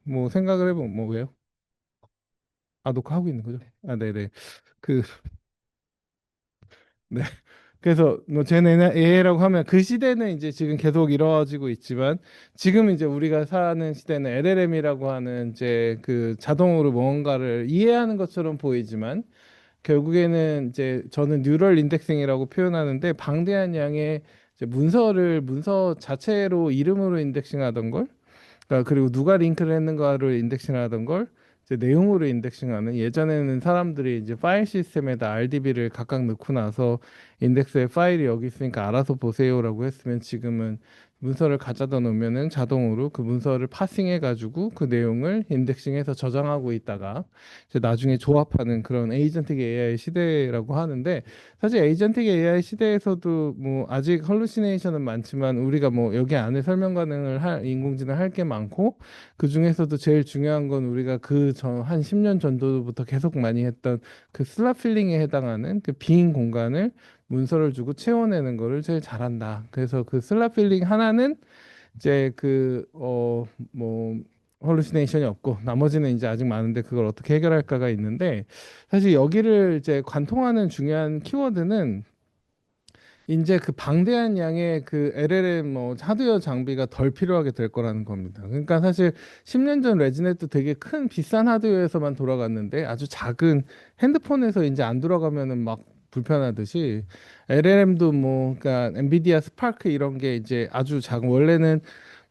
뭐 생각을 해보면 뭐 왜요? 아, 녹화하고 있는 거죠? 아, 네네. 그, 네. 그래서 뭐 제네 AI라고 하면 그 시대는 이제 지금 계속 이루어지고 있지만 지금 이제 우리가 사는 시대는 LLM이라고 하는 이제 그 자동으로 뭔가를 이해하는 것처럼 보이지만 결국에는 이제 저는 뉴럴 인덱싱이라고 표현하는데 방대한 양의 이제 문서 자체로 이름으로 인덱싱하던 걸 그러니까 그리고 누가 링크를 했는가를 인덱싱하던 걸 이제 내용으로 인덱싱하는 예전에는 사람들이 이제 파일 시스템에다 RDB를 각각 넣고 나서 인덱스에 파일이 여기 있으니까 알아서 보세요라고 했으면 지금은 문서를 가져다 놓으면은 자동으로 그 문서를 파싱해 가지고 그 내용을 인덱싱해서 저장하고 있다가 이제 나중에 조합하는 그런 에이전틱 AI 시대라고 하는데 사실 에이전틱 AI 시대에서도 뭐 아직 헐루시네이션은 많지만 우리가 뭐 여기 안에 설명 가능을 할 인공지능 할 게 많고 그 중에서도 제일 중요한 건 우리가 그 전 한 10년 전도부터 계속 많이 했던 그 슬랍 필링에 해당하는 그 빈 공간을 문서를 주고 채워내는 거를 제일 잘한다. 그래서 그 슬랍 필링 하나는 이제 그 뭐 헐루시네이션이 없고 나머지는 이제 아직 많은데 그걸 어떻게 해결할까가 있는데 사실 여기를 이제 관통하는 중요한 키워드는 이제 그 방대한 양의 그 LLM 뭐 하드웨어 장비가 덜 필요하게 될 거라는 겁니다. 그러니까 사실 10년 전 레지넷도 되게 큰 비싼 하드웨어에서만 돌아갔는데 아주 작은 핸드폰에서 이제 안 돌아가면은 막 불편하듯이 LLM도 뭐 그러니까 엔비디아 스파크 이런 게 이제 아주 작은 원래는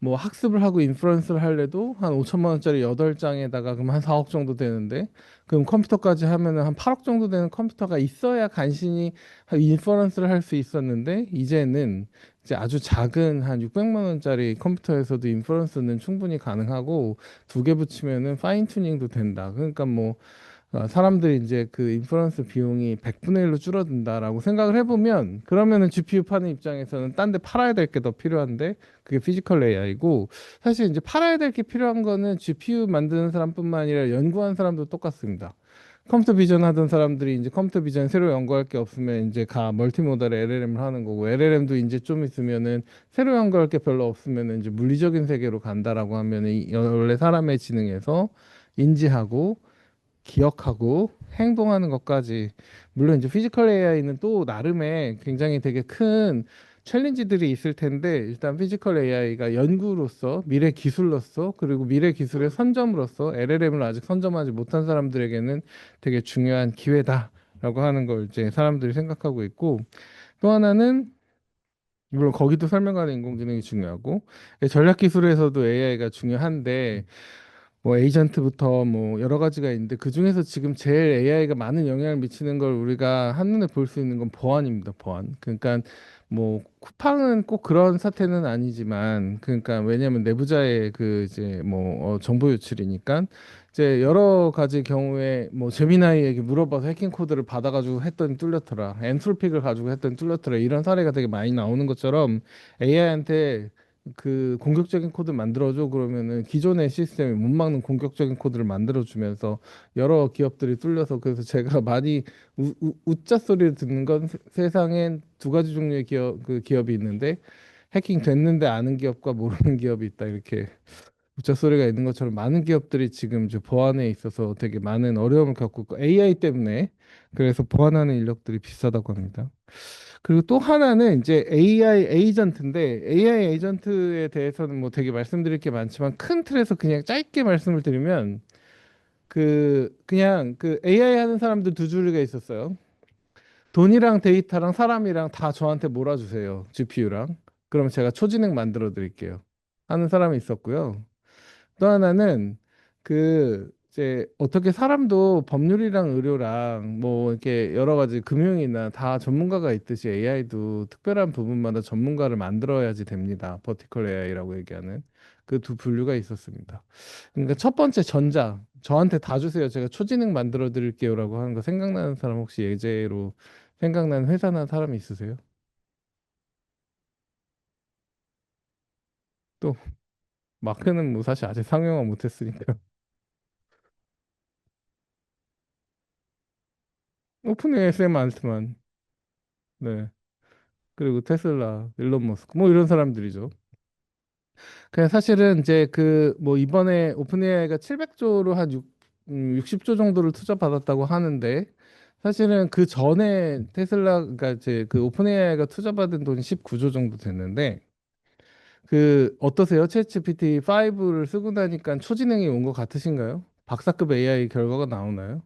뭐 학습을 하고 인프런스를 하려도 한 5천만 원짜리 8장에다가 그럼 한 4억 정도 되는데 그럼 컴퓨터까지 하면은 한 8억 정도 되는 컴퓨터가 있어야 간신히 인퍼런스를 할 수 있었는데 이제는 이제 아주 작은 한 600만 원짜리 컴퓨터에서도 인퍼런스는 충분히 가능하고 두 개 붙이면은 파인 튜닝도 된다. 그러니까 뭐 사람들이 이제 그 인퍼런스 비용이 100분의 1로 줄어든다라고 생각을 해보면 그러면은 GPU 파는 입장에서는 딴 데 팔아야 될 게 더 필요한데 그게 피지컬 AI고 사실 이제 팔아야 될 게 필요한 거는 GPU 만드는 사람뿐만 아니라 연구한 사람도 똑같습니다. 컴퓨터 비전 하던 사람들이 이제 컴퓨터 비전 새로 연구할 게 없으면 이제 가 멀티모달의 LLM을 하는 거고 LLM도 이제 좀 있으면은 새로 연구할 게 별로 없으면은 이제 물리적인 세계로 간다라고 하면은 원래 사람의 지능에서 인지하고 기억하고 행동하는 것까지 물론 이제 피지컬 AI는 또 나름의 굉장히 되게 큰 챌린지들이 있을 텐데 일단 피지컬 AI가 연구로서 미래 기술로서 그리고 미래 기술의 선점으로서 LLM을 아직 선점하지 못한 사람들에게는 되게 중요한 기회다라고 하는 걸 이제 사람들이 생각하고 있고 또 하나는 물론 거기도 설명하는 인공지능이 중요하고 전략 기술에서도 AI가 중요한데 뭐 에이전트부터 뭐 여러 가지가 있는데 그중에서 지금 제일 AI가 많은 영향을 미치는 걸 우리가 한눈에 볼 수 있는 건 보안입니다. 보안. 그러니까 뭐 쿠팡은 꼭 그런 사태는 아니지만 그러니까 왜냐하면 내부자의 그 이제 뭐 정보 유출이니까 이제 여러 가지 경우에 뭐 제미나이에게 물어봐서 해킹 코드를 받아가지고 했더니 뚫렸더라. 엔트로픽을 가지고 했더니 뚫렸더라. 이런 사례가 되게 많이 나오는 것처럼 AI한테 그 공격적인 코드 만들어줘 그러면은 기존의 시스템이 못 막는 공격적인 코드를 만들어주면서 여러 기업들이 뚫려서 그래서 제가 많이 웃자 소리를 듣는 건 세상엔 두 가지 종류의 기업이 있는데 해킹 됐는데 아는 기업과 모르는 기업이 있다 이렇게 웃자 소리가 있는 것처럼 많은 기업들이 지금 이제 보안에 있어서 되게 많은 어려움을 겪고 있고 AI 때문에 그래서 보안하는 인력들이 비싸다고 합니다. 그리고 또 하나는 이제 AI 에이전트인데 AI 에이전트에 대해서는 뭐 되게 말씀드릴 게 많지만 큰 틀에서 그냥 짧게 말씀을 드리면 그냥 그 AI 하는 사람들 두 줄리가 있었어요. 돈이랑 데이터랑 사람이랑 다 저한테 몰아주세요. GPU랑. 그러면 제가 초지능 만들어 드릴게요. 하는 사람이 있었고요. 또 하나는 그 이제 어떻게 사람도 법률이랑 의료랑 뭐 이렇게 여러 가지 금융이나 다 전문가가 있듯이 AI도 특별한 부분마다 전문가를 만들어야지 됩니다. 버티컬 AI라고 얘기하는 그 두 분류가 있었습니다. 그러니까 첫 번째 전자 저한테 다 주세요. 제가 초지능 만들어 드릴게요라고 하는 거 생각나는 사람 혹시 예제로 생각나는 회사나 사람이 있으세요? 또 마크는 뭐 사실 아직 상용화 못했으니까 오픈 AI 샘 알트만 네. 그리고 테슬라, 일론 머스크 뭐 이런 사람들이죠. 그냥 사실은 이제 그 뭐 이번에 오픈AI가 700조로 한 60조 정도를 투자 받았다고 하는데 사실은 그 전에 테슬라 그러니까 이제 그 오픈AI가 투자 받은 돈이 19조 정도 됐는데 그 어떠세요? 챗GPT 5를 쓰고 나니까 초지능이 온 것 같으신가요? 박사급 AI 결과가 나오나요?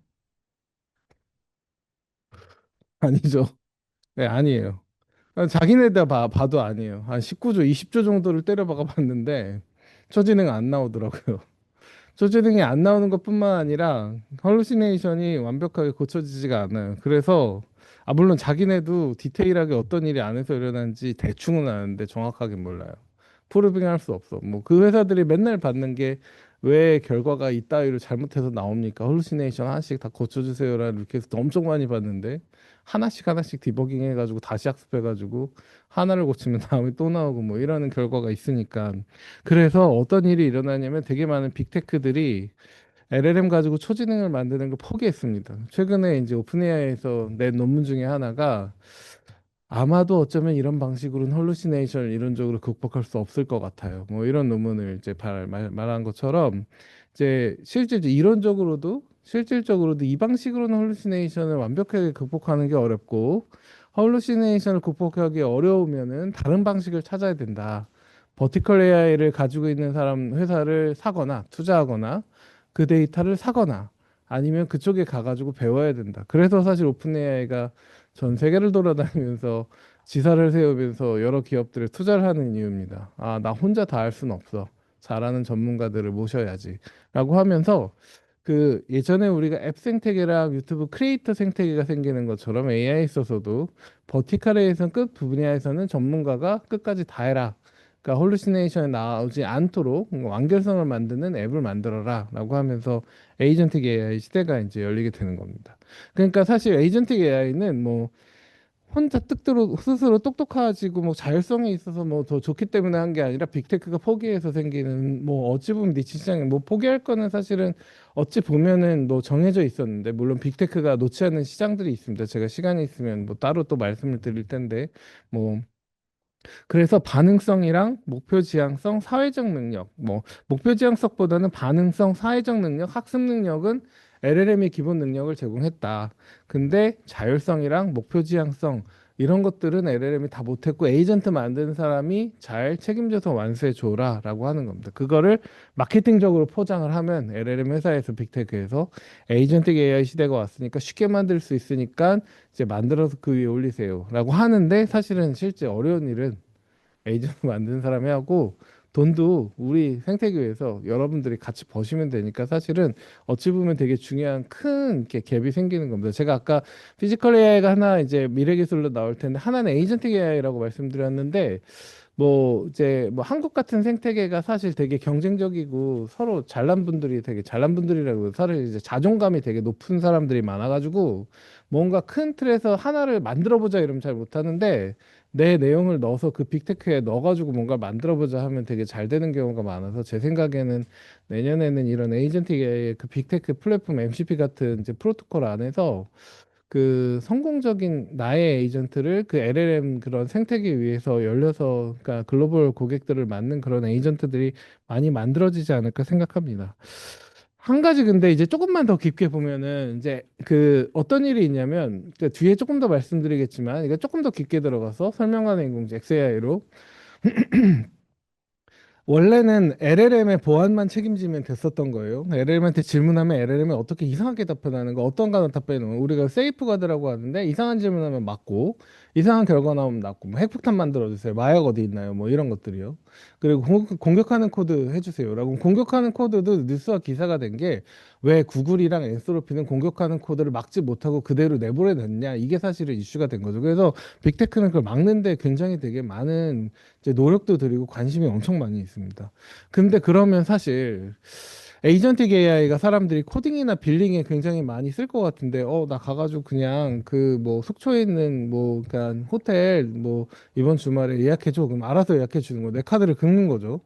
아니죠. 네, 아니에요. 자기네들 봐도 아니에요. 한 19조, 20조 정도를 때려박아 봤는데 초지능 안 나오더라고요. 초지능이 안 나오는 것뿐만 아니라 헐루시네이션이 완벽하게 고쳐지지가 않아요. 그래서 물론 자기네도 디테일하게 어떤 일이 안에서 일어난지 대충은 아는데 정확하게 몰라요. 프로빙 할 수 없어. 뭐 그 회사들이 맨날 받는 게 왜 결과가 이따위로 잘못해서 나옵니까? 헐루시네이션 하나씩 다 고쳐주세요라는 리퀘스트 엄청 많이 받는데 하나씩 하나씩 디버깅 해가지고 다시 학습해가지고 하나를 고치면 다음에 또 나오고 뭐 이러는 결과가 있으니까 그래서 어떤 일이 일어나냐면 되게 많은 빅테크들이 LLM 가지고 초지능을 만드는 걸 포기했습니다. 최근에 이제 오픈AI에서 낸 논문 중에 하나가 아마도 어쩌면 이런 방식으로는 헐루시네이션을 이론적으로 극복할 수 없을 것 같아요. 뭐 이런 논문을 이제 말한 것처럼 이제 실제 이제 이론적으로도 실질적으로도 이 방식으로는 헐루시네이션을 완벽하게 극복하는 게 어렵고 헐루시네이션을 극복하기 어려우면은 다른 방식을 찾아야 된다. 버티컬 AI를 가지고 있는 사람 회사를 사거나 투자하거나 그 데이터를 사거나 아니면 그쪽에 가가지고 배워야 된다. 그래서 사실 오픈 AI가 전 세계를 돌아다니면서 지사를 세우면서 여러 기업들에 투자를 하는 이유입니다. 나 혼자 다 할 수는 없어. 잘하는 전문가들을 모셔야지. 라고 하면서 그 예전에 우리가 앱 생태계랑 유튜브 크리에이터 생태계가 생기는 것처럼 AI에 있어서도 버티컬에서는 끝 분야에서는 전문가가 끝까지 다 해라. 그러니까 홀루시네이션에 나오지 않도록 완결성을 만드는 앱을 만들어라 라고 하면서 에이전틱 AI 시대가 이제 열리게 되는 겁니다. 그러니까 사실 에이전틱 AI는 뭐 혼자 뜻대로 스스로 똑똑해지고 뭐 자율성이 있어서 뭐 더 좋기 때문에 한 게 아니라 빅테크가 포기해서 생기는 뭐 어찌 보면 니치 시장에 뭐 포기할 거는 사실은 어찌 보면은 뭐 정해져 있었는데 물론 빅테크가 놓지 않는 시장들이 있습니다. 제가 시간이 있으면 뭐 따로 또 말씀을 드릴 텐데 뭐 그래서 반응성이랑 목표 지향성, 사회적 능력, 뭐 목표 지향성보다는 반응성, 사회적 능력, 학습 능력은 LLM이 기본 능력을 제공했다. 근데 자율성이랑 목표 지향성 이런 것들은 LLM이 다 못했고 에이전트 만드는 사람이 잘 책임져서 완수해 줘라라고 하는 겁니다. 그거를 마케팅적으로 포장을 하면 LLM 회사에서 빅테크에서 에이전틱 AI 시대가 왔으니까 쉽게 만들 수 있으니까 이제 만들어서 그 위에 올리세요라고 하는데 사실은 실제 어려운 일은 에이전트 만드는 사람이 하고 돈도 우리 생태계에서 여러분들이 같이 버시면 되니까 사실은 어찌 보면 되게 중요한 큰 이렇게 갭이 생기는 겁니다. 제가 아까 피지컬 AI가 하나 이제 미래 기술로 나올 텐데 하나는 에이전틱 AI라고 말씀드렸는데 뭐 이제 뭐 한국 같은 생태계가 사실 되게 경쟁적이고 서로 잘난 분들이 되게 잘난 분들이라고 사실 이제 자존감이 되게 높은 사람들이 많아가지고 뭔가 큰 틀에서 하나를 만들어 보자 이러면 잘 못하는데 내 내용을 넣어서 그 빅테크에 넣어가지고 뭔가 만들어 보자 하면 되게 잘 되는 경우가 많아서 제 생각에는 내년에는 이런 에이전틱의 그 빅테크 플랫폼 MCP 같은 이제 프로토콜 안에서 그 성공적인 나의 에이전트를 그 LLM 그런 생태계 위에서 열려서 그러니까 글로벌 고객들을 맞는 그런 에이전트들이 많이 만들어지지 않을까 생각합니다. 한 가지 근데 이제 조금만 더 깊게 보면은 이제 그 어떤 일이 있냐면 그 뒤에 조금 더 말씀드리겠지만 이게 조금 더 깊게 들어가서 설명하는 인공지능 XAI로 원래는 LLM의 보안만 책임지면 됐었던 거예요. LLM한테 질문하면 LLM이 어떻게 이상하게 답변하는 거, 어떤 가는 답변은 우리가 세이프가드라고 하는데 이상한 질문하면 맞고 이상한 결과 나오면 맞고 뭐 핵폭탄 만들어 주세요. 마약 어디 있나요? 뭐 이런 것들이요. 그리고 공격하는 코드 해주세요라고 공격하는 코드도 뉴스와 기사가 된 게 왜 구글이랑 엔소로피는 공격하는 코드를 막지 못하고 그대로 내버려 놨냐 이게 사실은 이슈가 된 거죠. 그래서 빅테크는 그걸 막는데 굉장히 되게 많은 이제 노력도 들이고 관심이 엄청 많이 있습니다. 근데 그러면 사실 에이전틱 AI가 사람들이 코딩이나 빌링에 굉장히 많이 쓸 것 같은데, 나 가가지고 그냥 그 뭐 속초에 있는 뭐, 그러니까 호텔 뭐 이번 주말에 예약해줘. 그럼 알아서 예약해 주는 거. 내 카드를 긁는 거죠.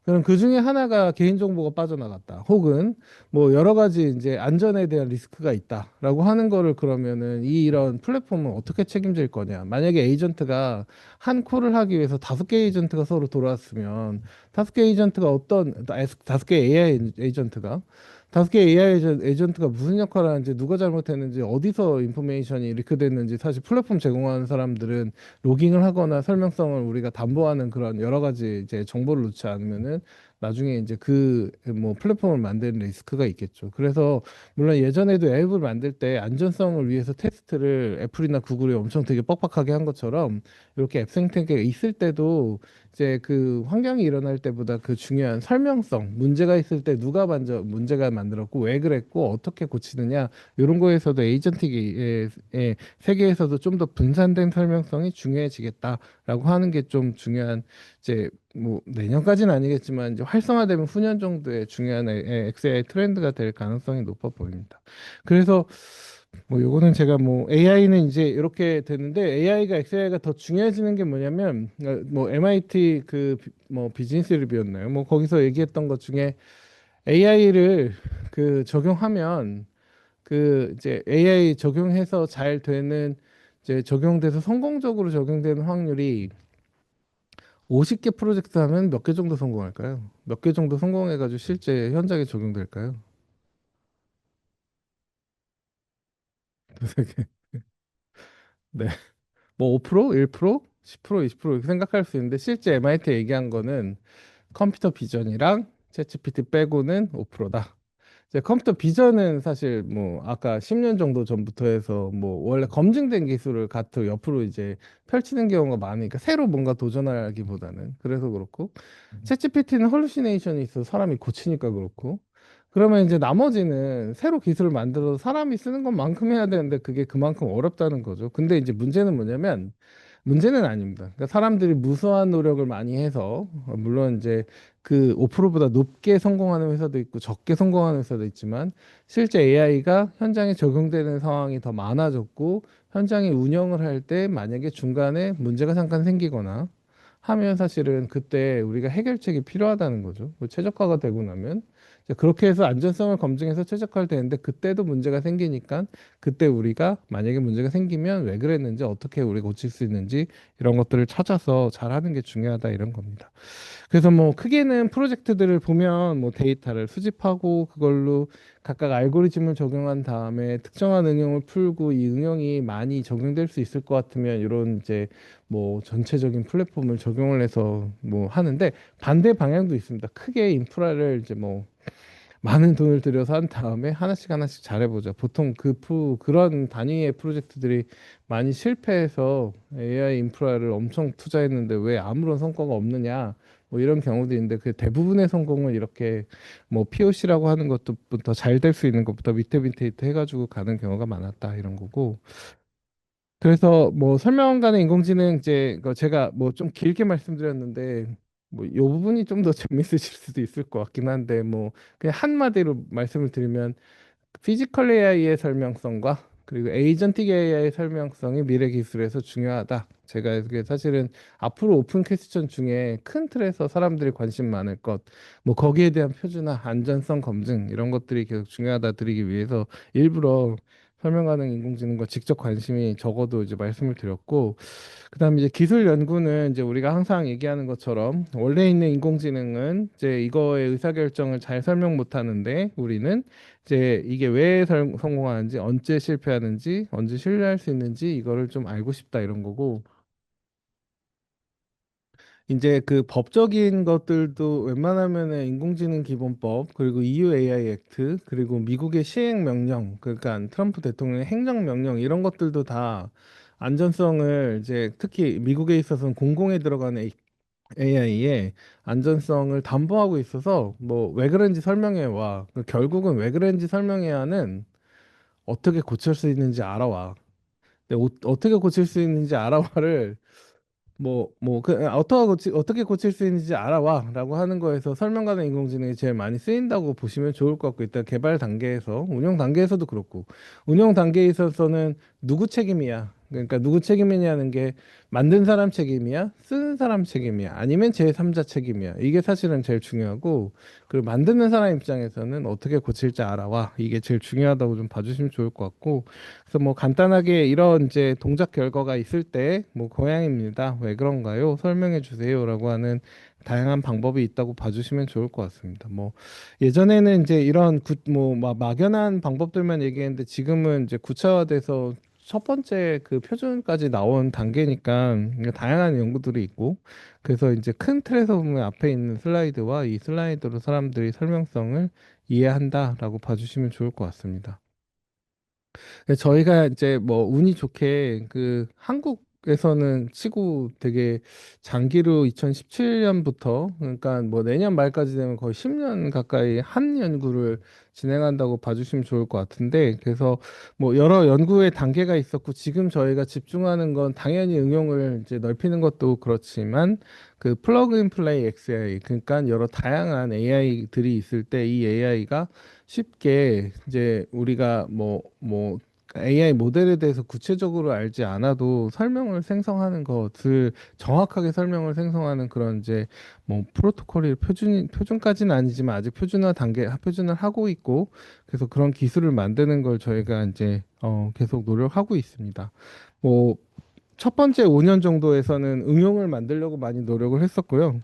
그럼 그 중에 하나가 개인정보가 빠져나갔다. 혹은 뭐 여러 가지 이제 안전에 대한 리스크가 있다라고 하는 거를 그러면은 이런 플랫폼은 어떻게 책임질 거냐. 만약에 에이전트가 한 콜을 하기 위해서 다섯 개 에이전트가 서로 돌아왔으면 다섯 개 에이전트가 다섯 개 AI 에이전트가 다섯 개 AI 에이전트가 무슨 역할을 하는지 누가 잘못했는지 어디서 인포메이션이 리크됐는지 사실 플랫폼 제공하는 사람들은 로깅을 하거나 설명성을 우리가 담보하는 그런 여러 가지 이제 정보를 놓지 않으면은 나중에 이제 그 뭐 플랫폼을 만드는 리스크가 있겠죠. 그래서 물론 예전에도 앱을 만들 때 안전성을 위해서 테스트를 애플이나 구글이 엄청 되게 뻑뻑하게 한 것처럼 이렇게 앱 생태계가 있을 때도 이제 그 환경이 일어날 때보다 그 중요한 설명성, 문제가 있을 때 누가 먼저 문제가 만들었고 왜 그랬고 어떻게 고치느냐 이런 거에서도 에이전틱의 세계에서도 좀 더 분산된 설명성이 중요해지겠다라고 하는 게 좀 중요한 이제 뭐 내년까지는 아니겠지만 이제 활성화되면 후년 정도의 중요한 XAI 트렌드가 될 가능성이 높아 보입니다. 그래서 뭐 요거는 제가 뭐 AI는 이제 이렇게 되는데 AI가 XAI가 더 중요해지는 게 뭐냐면 뭐 MIT 그 뭐 비즈니스 리뷰였나요? 뭐 거기서 얘기했던 것 중에 AI를 그 적용하면 그 이제 AI 적용해서 잘 되는 이제 적용돼서 성공적으로 적용되는 확률이 50개 프로젝트 하면 몇 개 정도 성공할까요? 몇 개 정도 성공해가지고 실제 현장에 적용될까요? 두세 개. 네. 뭐 5%, 1%, 10%, 20% 이렇게 생각할 수 있는데 실제 MIT 얘기한 거는 컴퓨터 비전이랑 챗GPT 빼고는 5%다. 이제 컴퓨터 비전은 사실 뭐 아까 10년 정도 전부터 해서 뭐 원래 검증된 기술을 갖고 옆으로 이제 펼치는 경우가 많으니까 새로 뭔가 도전하기보다는 그래서 그렇고 챗GPT는 헐루시네이션이 있어서 사람이 고치니까 그렇고 그러면 이제 나머지는 새로 기술을 만들어서 사람이 쓰는 것만큼 해야 되는데 그게 그만큼 어렵다는 거죠. 근데 이제 문제는 뭐냐면 문제는 아닙니다. 그러니까 사람들이 무수한 노력을 많이 해서 물론 이제 그 5%보다 높게 성공하는 회사도 있고 적게 성공하는 회사도 있지만 실제 AI가 현장에 적용되는 상황이 더 많아졌고 현장에 운영을 할 때 만약에 중간에 문제가 잠깐 생기거나 하면 사실은 그때 우리가 해결책이 필요하다는 거죠. 뭐 최적화가 되고 나면 이제 그렇게 해서 안전성을 검증해서 최적화를 되는데 그때도 문제가 생기니까 그때 우리가 만약에 문제가 생기면 왜 그랬는지 어떻게 우리 고칠 수 있는지 이런 것들을 찾아서 잘하는 게 중요하다 이런 겁니다. 그래서 뭐 크게는 프로젝트들을 보면 뭐 데이터를 수집하고 그걸로 각각 알고리즘을 적용한 다음에 특정한 응용을 풀고 이 응용이 많이 적용될 수 있을 것 같으면 이런 이제 뭐 전체적인 플랫폼을 적용을 해서 뭐 하는데 반대 방향도 있습니다. 크게 인프라를 이제 뭐 많은 돈을 들여서 한 다음에 하나씩 하나씩 잘해보자. 보통 그런 단위의 프로젝트들이 많이 실패해서 AI 인프라를 엄청 투자했는데 왜 아무런 성과가 없느냐. 뭐 이런 경우도 있는데 그 대부분의 성공은 이렇게 뭐 POC라고 하는 것부터 잘 될 수 있는 것부터 밑에 밑에 해가지고 가는 경우가 많았다 이런 거고. 그래서 뭐 설명관의 인공지능 이제 제가 뭐 좀 길게 말씀드렸는데 뭐 요 부분이 좀 더 재밌으실 수도 있을 것 같긴 한데 뭐 그냥 한마디로 말씀을 드리면 피지컬 AI의 설명성과 그리고 에이전틱 AI의 설명성이 미래 기술에서 중요하다. 제가 그게 사실은 앞으로 오픈 퀘스천 중에 큰 틀에서 사람들이 관심 많을 것, 뭐 거기에 대한 표준화, 안전성 검증 이런 것들이 계속 중요하다 드리기 위해서 일부러 설명 가능 인공지능과 직접 관심이 적어도 이제 말씀을 드렸고 그다음에 이제 기술 연구는 이제 우리가 항상 얘기하는 것처럼 원래 있는 인공지능은 이제 이거의 의사결정을 잘 설명 못 하는데 우리는 이제 이게 왜 성공하는지 언제 실패하는지 언제 신뢰할 수 있는지 이거를 좀 알고 싶다 이런 거고 이제 그 법적인 것들도 웬만하면은 인공지능 기본법 그리고 EU AI 액트 그리고 미국의 시행 명령 그러니까 트럼프 대통령의 행정 명령 이런 것들도 다 안전성을 이제 특히 미국에 있어서는 공공에 들어가는 AI의 안전성을 담보하고 있어서 뭐 왜 그런지 설명해 와. 결국은 왜 그런지 설명해야는 어떻게 고칠 수 있는지 알아와. 근데 어떻게 고칠 수 있는지 알아와를 어떻게 고칠 수 있는지 알아와라고 하는 거에서 설명 가능 인공지능이 제일 많이 쓰인다고 보시면 좋을 것 같고 일단 개발 단계에서 운영 단계에서도 그렇고 운영 단계에 있어서는 누구 책임이야? 그러니까 누구 책임이냐는 게 만든 사람 책임이야? 쓰는 사람 책임이야? 아니면 제3자 책임이야? 이게 사실은 제일 중요하고, 그리고 만드는 사람 입장에서는 어떻게 고칠지 알아와. 이게 제일 중요하다고 좀 봐주시면 좋을 것 같고, 그래서 뭐 간단하게 이런 이제 동작 결과가 있을 때, 뭐 고양이입니다. 왜 그런가요? 설명해 주세요라고 하는 다양한 방법이 있다고 봐주시면 좋을 것 같습니다. 뭐 예전에는 이제 이런 뭐 막연한 방법들만 얘기했는데 지금은 이제 구체화돼서 첫 번째 그 표준까지 나온 단계니까 다양한 연구들이 있고, 그래서 이제 큰 틀에서 보면 앞에 있는 슬라이드와 이 슬라이드로 사람들이 설명성을 이해한다라고 봐주시면 좋을 것 같습니다. 저희가 이제 뭐 운이 좋게 그 한국에서는 치고 되게 장기로 2017년부터, 그러니까 뭐 내년 말까지 되면 거의 10년 가까이 한 연구를 진행한다고 봐주시면 좋을 것 같은데, 그래서 뭐 여러 연구의 단계가 있었고 지금 저희가 집중하는 건 당연히 응용을 이제 넓히는 것도 그렇지만 그 플러그 인 플레이 XAI, 그러니까 여러 다양한 AI들이 있을 때 이 AI가 쉽게 이제 우리가 뭐 AI 모델에 대해서 구체적으로 알지 않아도 설명을 생성하는 것을 정확하게 설명을 생성하는 그런 이제 뭐 프로토콜이 표준까지는 아니지만 아직 표준화 단계 표준을 하고 있고, 그래서 그런 기술을 만드는 걸 저희가 이제 계속 노력하고 있습니다. 뭐 첫 번째 5년 정도에서는 응용을 만들려고 많이 노력을 했었고요.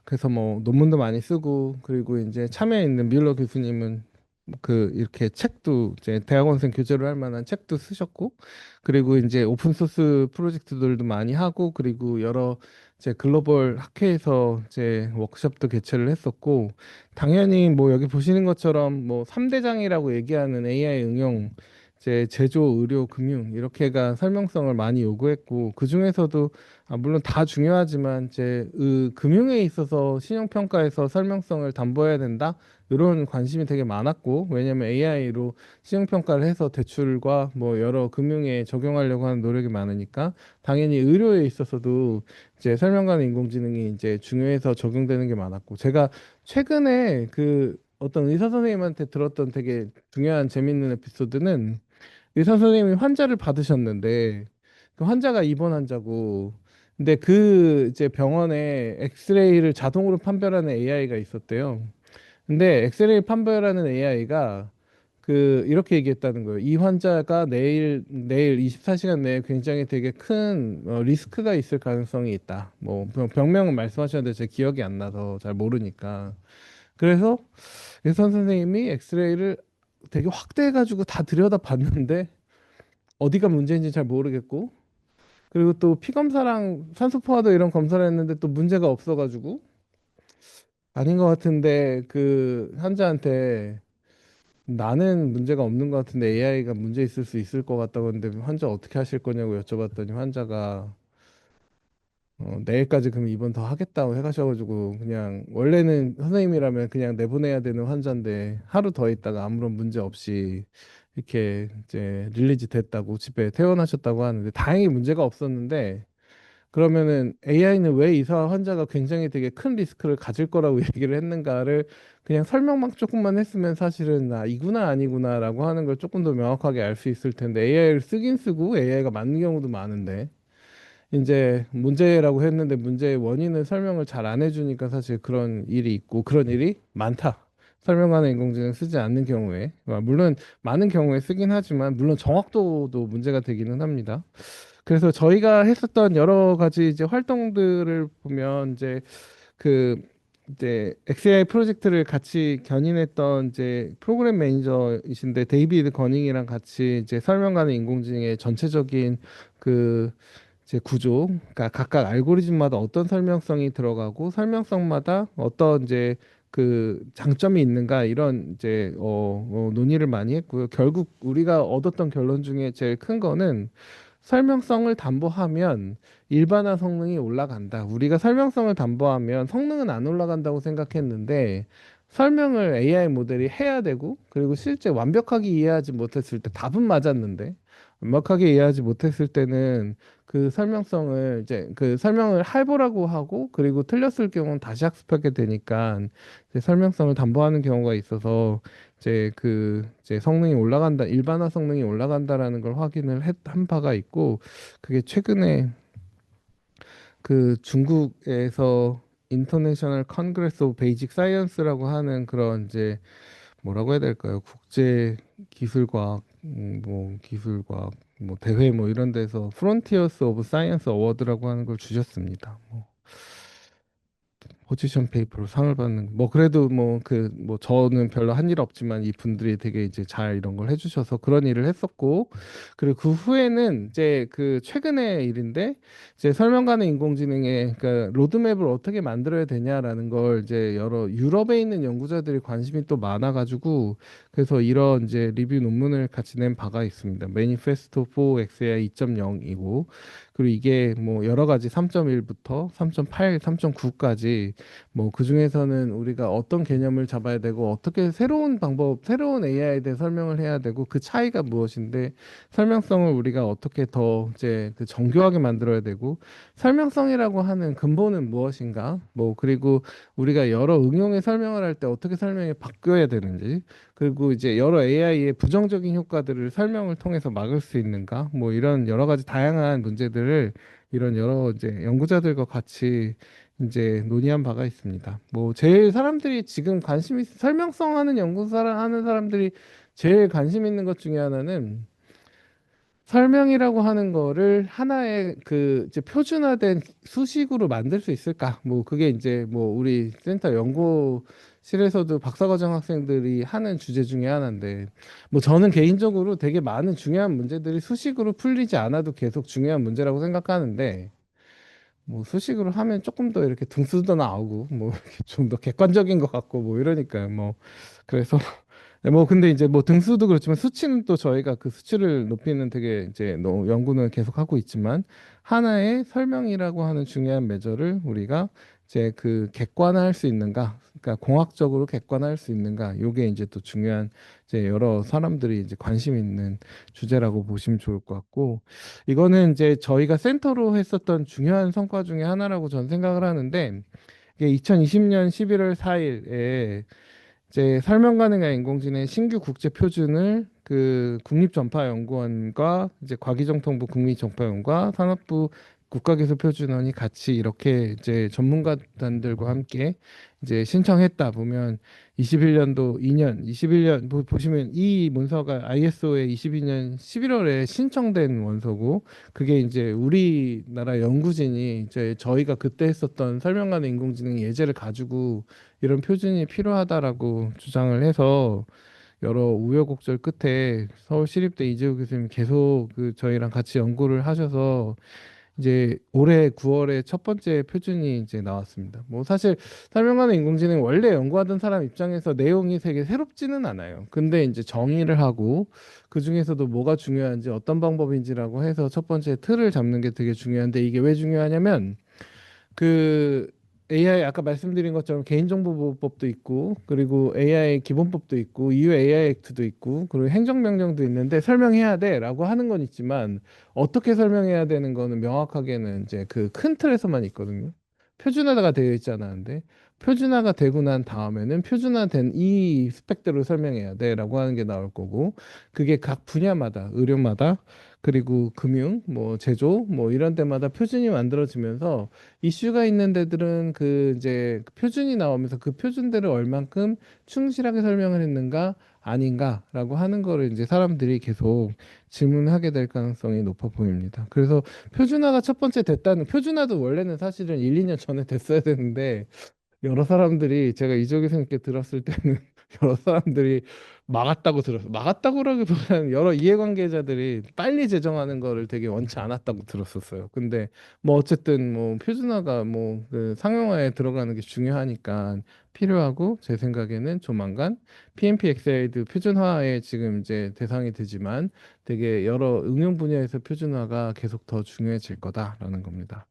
그래서 뭐 논문도 많이 쓰고, 그리고 이제 참여해 있는 뮬러 교수님은 그 이렇게 책도 이제 대학원생 교재로 할 만한 책도 쓰셨고, 그리고 이제 오픈 소스 프로젝트들도 많이 하고, 그리고 여러 이제 글로벌 학회에서 이제 워크숍도 개최를 했었고, 당연히 뭐 여기 보시는 것처럼 뭐 3대장이라고 얘기하는 AI 응용, 이제 제조, 의료, 금융 이렇게가 설명성을 많이 요구했고, 그 중에서도 물론 다 중요하지만 이제 금융에 있어서 신용평가에서 설명성을 담보해야 된다, 이런 관심이 되게 많았고, 왜냐면 AI로 신용평가를 해서 대출과 뭐 여러 금융에 적용하려고 하는 노력이 많으니까 당연히 의료에 있어서도 이제 설명가는 인공지능이 이제 중요해서 적용되는 게 많았고, 제가 최근에 그 어떤 의사 선생님한테 들었던 되게 중요한 재밌는 에피소드는, 의사 선생님이 환자를 받으셨는데 그 환자가 입원 환자고, 근데 그 이제 병원에 엑스레이를 자동으로 판별하는 AI가 있었대요. 근데 엑스레이 판별하는 AI가 그 이렇게 얘기했다는 거예요. 이 환자가 내일 24시간 내에 굉장히 되게 큰 리스크가 있을 가능성이 있다. 뭐 병명은 말씀하셨는데 제 기억이 안 나서 잘 모르니까. 그래서 의사 선생님이 엑스레이를 되게 확대해가지고 다 들여다 봤는데 어디가 문제인지 잘 모르겠고, 그리고 또 피 검사랑 산소 포화도 이런 검사를 했는데 또 문제가 없어가지고 아닌 것 같은데, 그 환자한테 나는 문제가 없는 것 같은데 AI가 문제 있을 수 있을 것 같다고 했는데 환자 어떻게 하실 거냐고 여쭤봤더니 환자가 내일까지 그럼 입원 더 하겠다고 해가셔가지고, 그냥 원래는 선생님이라면 그냥 내보내야 되는 환자인데 하루 더 있다가 아무런 문제 없이 이렇게 이제 릴리즈 됐다고 집에 퇴원하셨다고 하는데, 다행히 문제가 없었는데, 그러면은 AI는 왜 이사 환자가 굉장히 되게 큰 리스크를 가질 거라고 얘기를 했는가를 그냥 설명만 조금만 했으면 사실은 이구나 아니구나라고 하는 걸 조금 더 명확하게 알 수 있을 텐데, AI를 쓰긴 쓰고 AI가 맞는 경우도 많은데 이제 문제라고 했는데 문제의 원인을 설명을 잘 안 해주니까 사실 그런 일이 있고, 그런 일이 많다. 설명하는 인공지능 쓰지 않는 경우에, 물론 많은 경우에 쓰긴 하지만 물론 정확도도 문제가 되기는 합니다. 그래서 저희가 했었던 여러 가지 이제 활동들을 보면 그 이제 XAI 프로젝트를 같이 견인했던 이제 프로그램 매니저이신데 데이비드 거닝이랑 같이 이제 설명하는 인공지능의 전체적인 그 이제 구조, 그러니까 각각 알고리즘마다 어떤 설명성이 들어가고 설명성마다 어떤 이제 그 장점이 있는가, 이런 이제 논의를 많이 했고요. 결국 우리가 얻었던 결론 중에 제일 큰 거는 설명성을 담보하면 일반화 성능이 올라간다. 우리가 설명성을 담보하면 성능은 안 올라간다고 생각했는데, 설명을 AI 모델이 해야 되고, 그리고 실제 완벽하게 이해하지 못했을 때 답은 맞았는데 완벽하게 이해하지 못했을 때는 그 설명성을 이제 그 설명을 해보라고 하고 그리고 틀렸을 경우는 다시 학습하게 되니까 이제 설명성을 담보하는 경우가 있어서 이제 그 이제 성능이 올라간다 일반화 성능이 올라간다라는 걸 한 바가 있고 그게 최근에 그 중국에서 인터내셔널 컨그레스 오브 베이직 사이언스라고 하는 그런 이제 뭐라고 해야 될까요? 국제 기술과학 뭐 기술과학 뭐 대회 뭐 이런 데서 프론티어스 오브 사이언스 어워드라고 하는 걸 주셨습니다. 뭐 포지션 페이퍼로 상을 받는 뭐 그래도 뭐 그 뭐 저는 별로 한 일 없지만 이 분들이 되게 이제 잘 이런 걸 해주셔서 그런 일을 했었고 그리고 그 후에는 이제 그 최근의 일인데 이제 설명 가능 인공지능의 그러니까 로드맵을 어떻게 만들어야 되냐라는 걸 이제 여러 유럽에 있는 연구자들이 관심이 또 많아가지고 그래서 이런 이제 리뷰 논문을 같이 낸 바가 있습니다. Manifesto for XAI 2.0이고 그리고 이게 뭐 여러 가지 3.1부터 3.8, 3.9까지 뭐 그중에서는 우리가 어떤 개념을 잡아야 되고 어떻게 새로운 방법, 새로운 AI에 대해 설명을 해야 되고 그 차이가 무엇인데 설명성을 우리가 어떻게 더 이제 그 정교하게 만들어야 되고 설명성이라고 하는 근본은 무엇인가? 뭐 그리고 우리가 여러 응용의 설명을 할 때 어떻게 설명이 바뀌어야 되는지 그리고 이제 여러 AI의 부정적인 효과들을 설명을 통해서 막을 수 있는가? 뭐 이런 여러 가지 다양한 문제들을 이런 여러 이제 연구자들과 같이 이제 논의한 바가 있습니다. 뭐 제일 사람들이 지금 설명성 하는 하는 사람들이 제일 관심 있는 것 중에 하나는 설명이라고 하는 거를 하나의 그 이제 표준화된 수식으로 만들 수 있을까? 뭐 그게 이제 뭐 우리 센터 연구실에서도 박사과정 학생들이 하는 주제 중에 하나인데 뭐 저는 개인적으로 되게 많은 중요한 문제들이 수식으로 풀리지 않아도 계속 중요한 문제라고 생각하는데 뭐 수식으로 하면 조금 더 이렇게 등수도 나오고 뭐 좀 더 객관적인 것 같고 뭐 이러니까요. 뭐 그래서 네, 뭐 근데 이제 뭐 등수도 그렇지만 수치는 또 저희가 그 수치를 높이는 되게 이제 연구는 계속 하고 있지만 하나의 설명이라고 하는 중요한 메저를 우리가 이제 그 객관화할 수 있는가, 그러니까 공학적으로 객관화할 수 있는가, 요게 이제 또 중요한 이제 여러 사람들이 이제 관심 있는 주제라고 보시면 좋을 것 같고 이거는 이제 저희가 센터로 했었던 중요한 성과 중에 하나라고 저는 생각을 하는데 이게 2020년 11월 4일에 이제 설명 가능한 인공지능 신규 국제 표준을 그 국립전파연구원과 이제 과기정통부 국립전파연구원과 산업부 국가기술표준원이 같이 이렇게 이제 전문가단들과 함께 이제 신청했다 보면 21년도 2년 21년 보시면 이 문서가 ISO에 22년 11월에 신청된 원서고 그게 이제 우리나라 연구진이 이제 저희가 그때 했었던 설명 가능 인공지능 예제를 가지고 이런 표준이 필요하다라고 주장을 해서 여러 우여곡절 끝에 서울시립대 이재호 교수님 계속 그 저희랑 같이 연구를 하셔서 이제 올해 9월에 첫 번째 표준이 이제 나왔습니다. 뭐 사실 설명하는 인공지능 원래 연구하던 사람 입장에서 내용이 되게 새롭지는 않아요. 근데 이제 정의를 하고 그 중에서도 뭐가 중요한지 어떤 방법인지라고 해서 첫 번째 틀을 잡는 게 되게 중요한데 이게 왜 중요하냐면 그 AI 아까 말씀드린 것처럼 개인정보보호법도 있고 그리고 AI 기본법도 있고 EU AI 액트도 있고 그리고 행정명령도 있는데 설명해야 돼라고 하는 건 있지만 어떻게 설명해야 되는 거는 명확하게는 이제 그 큰 틀에서만 있거든요. 표준화가 되어 있지 않았는데 표준화가 되고 난 다음에는 표준화된 이 스펙대로 설명해야 돼라고 하는 게 나올 거고 그게 각 분야마다 의료마다 그리고 금융 뭐 제조 뭐 이런 데마다 표준이 만들어지면서 이슈가 있는 데들은 그 이제 그 표준이 나오면서 그 표준대로 얼만큼 충실하게 설명을 했는가 아닌가라고 하는 거를 이제 사람들이 계속 질문하게 될 가능성이 높아 보입니다. 그래서 표준화가 첫 번째 됐다는 표준화도 원래는 사실은 1, 2년 전에 됐어야 되는데 여러 사람들이 제가 이적이 생각게 들었을 때는 여러 사람들이 막았다고 들었어요. 막았다고라기보다는 여러 이해관계자들이 빨리 제정하는 거를 되게 원치 않았다고 들었었어요. 근데 뭐 어쨌든 뭐 표준화가 뭐 그 상용화에 들어가는 게 중요하니까 필요하고 제 생각에는 조만간 PMP-XL도 표준화에 지금 이제 대상이 되지만 되게 여러 응용 분야에서 표준화가 계속 더 중요해질 거다라는 겁니다.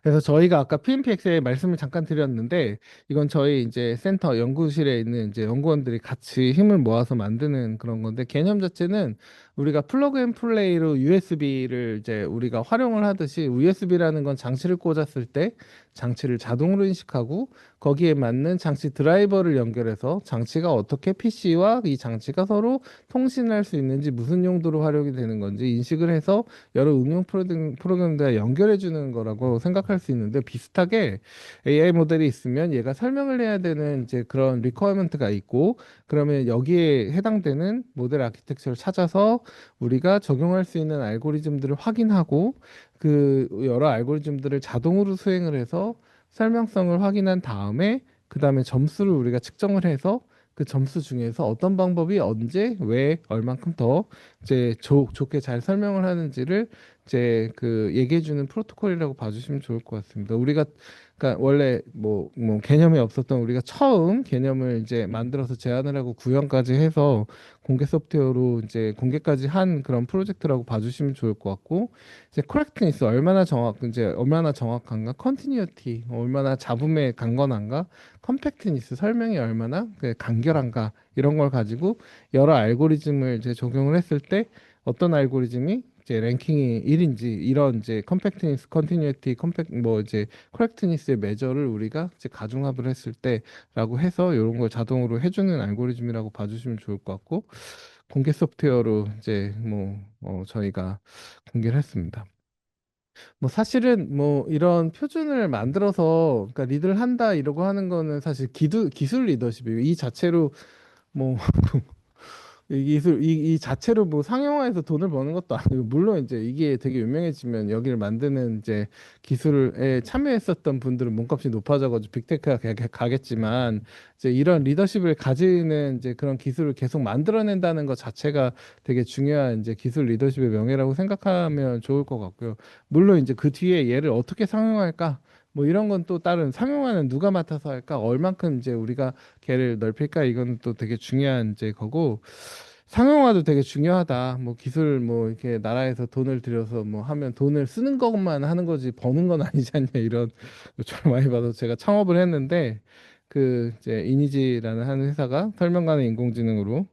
그래서 저희가 아까 PMPX에 말씀을 잠깐 드렸는데 이건 저희 이제 센터 연구실에 있는 이제 연구원들이 같이 힘을 모아서 만드는 그런 건데 개념 자체는 우리가 플러그 앤 플레이로 USB를 이제 우리가 활용을 하듯이 USB라는 건 장치를 꽂았을 때 장치를 자동으로 인식하고 거기에 맞는 장치 드라이버를 연결해서 장치가 어떻게 PC와 이 장치가 서로 통신할 수 있는지 무슨 용도로 활용이 되는 건지 인식을 해서 여러 응용 프로그램들과 연결해 주는 거라고 생각할 수 있는데 비슷하게 AI 모델이 있으면 얘가 설명을 해야 되는 이제 그런 리퀘어먼트가 있고 그러면 여기에 해당되는 모델 아키텍처를 찾아서 우리가 적용할 수 있는 알고리즘들을 확인하고 그 여러 알고리즘들을 자동으로 수행을 해서 설명성을 확인한 다음에 그 다음에 점수를 우리가 측정을 해서 그 점수 중에서 어떤 방법이 언제 왜 얼만큼 더 이제 좋게 잘 설명을 하는지를 이제 그 얘기해 주는 프로토콜이라고 봐주시면 좋을 것 같습니다. 우리가 그러니까 원래 뭐 개념이 없었던 우리가 처음 개념을 이제 만들어서 제안을 하고 구현까지 해서 공개 소프트웨어로 이제 공개까지 한 그런 프로젝트라고 봐주시면 좋을 것 같고 이제 코렉트니스 얼마나 정확한가, 컨티뉴티 얼마나 잡음에 강건한가, 컴팩트니스 설명이 얼마나 그 간결한가 이런 걸 가지고 여러 알고리즘을 이제 적용을 했을 때 어떤 알고리즘이 이제 랭킹이 1인지 이런 이제 컴팩트니스, 컨티뉴티, 컴팩 뭐 이제 코렉트니스의 메저를 우리가 이제 가중합을 했을 때라고 해서 이런 걸 자동으로 해주는 알고리즘이라고 봐주시면 좋을 것 같고 공개 소프트웨어로 이제 저희가 공개를 했습니다. 뭐 사실은 뭐 이런 표준을 만들어서 그러니까 리드를 한다 이러고 하는 거는 사실 기술 리더십이에요. 이 자체로 뭐 이 자체로 뭐 상용화해서 돈을 버는 것도 아니고 물론 이제 이게 되게 유명해지면 여기를 만드는 이제 기술에 참여했었던 분들은 몸값이 높아져가지고 빅테크가 가겠지만 이제 이런 리더십을 가지는 이제 그런 기술을 계속 만들어낸다는 것 자체가 되게 중요한 이제 기술 리더십의 명예라고 생각하면 좋을 것 같고요. 물론 이제 그 뒤에 얘를 어떻게 상용화할까? 뭐 이런 건 또 다른 상용화는 누가 맡아서 할까? 얼만큼 이제 우리가 걔를 넓힐까? 이건 또 되게 중요한 이제 거고 상용화도 되게 중요하다. 뭐 기술 뭐 이렇게 나라에서 돈을 들여서 뭐 하면 돈을 쓰는 것만 하는 거지 버는 건 아니지 않냐 이런 요청을 많이 받아서 제가 창업을 했는데 그 이제 이니지라는 하는 회사가 설명 가능 인공지능으로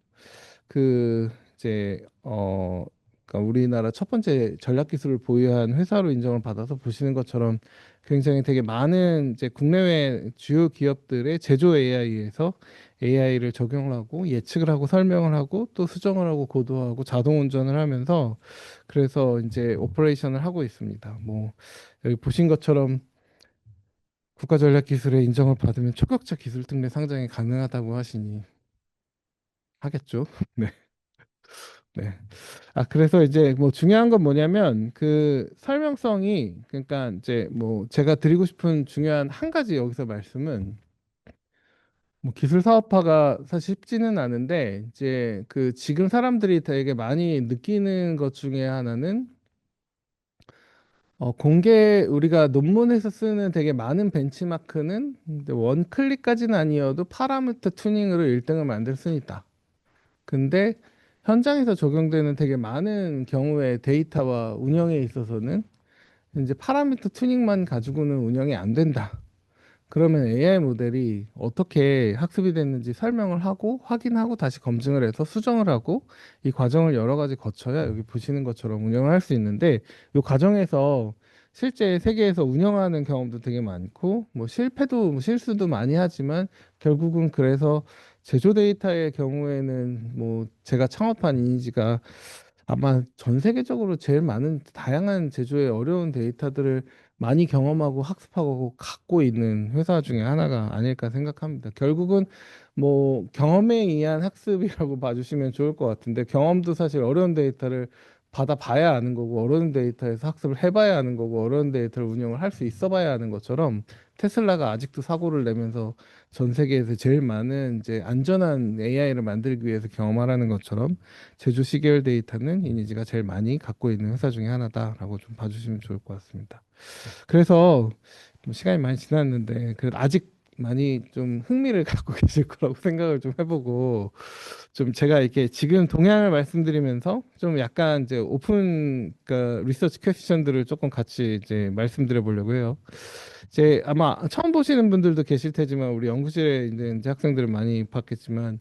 그 이제 그러니까 우리나라 첫 번째 전략 기술을 보유한 회사로 인정을 받아서 보시는 것처럼 굉장히 되게 많은 이제 국내외 주요 기업들의 제조 AI에서 AI를 적용을 하고 예측을 하고 설명을 하고 또 수정을 하고 고도화하고 자동 운전을 하면서 그래서 이제 오퍼레이션을 하고 있습니다. 뭐 여기 보신 것처럼 국가 전략 기술의 인정을 받으면 초격차 기술 특례 상장이 가능하다고 하시니 하겠죠. 네. 네. 아, 그래서 이제 뭐 중요한 건 뭐냐면 그 설명성이 그러니까 이제 뭐 제가 드리고 싶은 중요한 한 가지 여기서 말씀은 뭐 기술 사업화가 사실 쉽지는 않은데 이제 그 지금 사람들이 되게 많이 느끼는 것 중에 하나는 공개 우리가 논문에서 쓰는 되게 많은 벤치마크는 이제 원 클릭까지는 아니어도 파라미터 튜닝으로 1등을 만들 수는 있다. 근데 현장에서 적용되는 되게 많은 경우의 데이터와 운영에 있어서는 이제 파라미터 튜닝만 가지고는 운영이 안 된다. 그러면 AI 모델이 어떻게 학습이 됐는지 설명을 하고 확인하고 다시 검증을 해서 수정을 하고 이 과정을 여러 가지 거쳐야 여기 보시는 것처럼 운영을 할 수 있는데 이 과정에서 실제 세계에서 운영하는 경험도 되게 많고 뭐 실패도 뭐 실수도 많이 하지만 결국은 그래서 제조 데이터의 경우에는 뭐 제가 창업한 이니지가 아마 전 세계적으로 제일 많은 다양한 제조의 어려운 데이터들을 많이 경험하고 학습하고 갖고 있는 회사 중에 하나가 아닐까 생각합니다. 결국은 뭐 경험에 의한 학습이라고 봐주시면 좋을 것 같은데 경험도 사실 어려운 데이터를 받아봐야 아는 거고 어려운 데이터에서 학습을 해봐야 하는 거고 어려운 데이터를 운영을 할 수 있어봐야 하는 것처럼 테슬라가 아직도 사고를 내면서 전 세계에서 제일 많은 이제 안전한 AI를 만들기 위해서 경험하라는 것처럼 제조 시계열 데이터는 이니지가 제일 많이 갖고 있는 회사 중에 하나다라고 좀 봐주시면 좋을 것 같습니다. 그래서 뭐 시간이 많이 지났는데 그 아직 많이 좀 흥미를 갖고 계실 거라고 생각을 좀 해보고 좀 제가 이렇게 지금 동향을 말씀드리면서 좀 약간 이제 오픈 그러니까 리서치 퀘스천들을 조금 같이 이제 말씀드려 보려고 해요. 이제 아마 처음 보시는 분들도 계실 테지만 우리 연구실에 이제 학생들을 많이 봤겠지만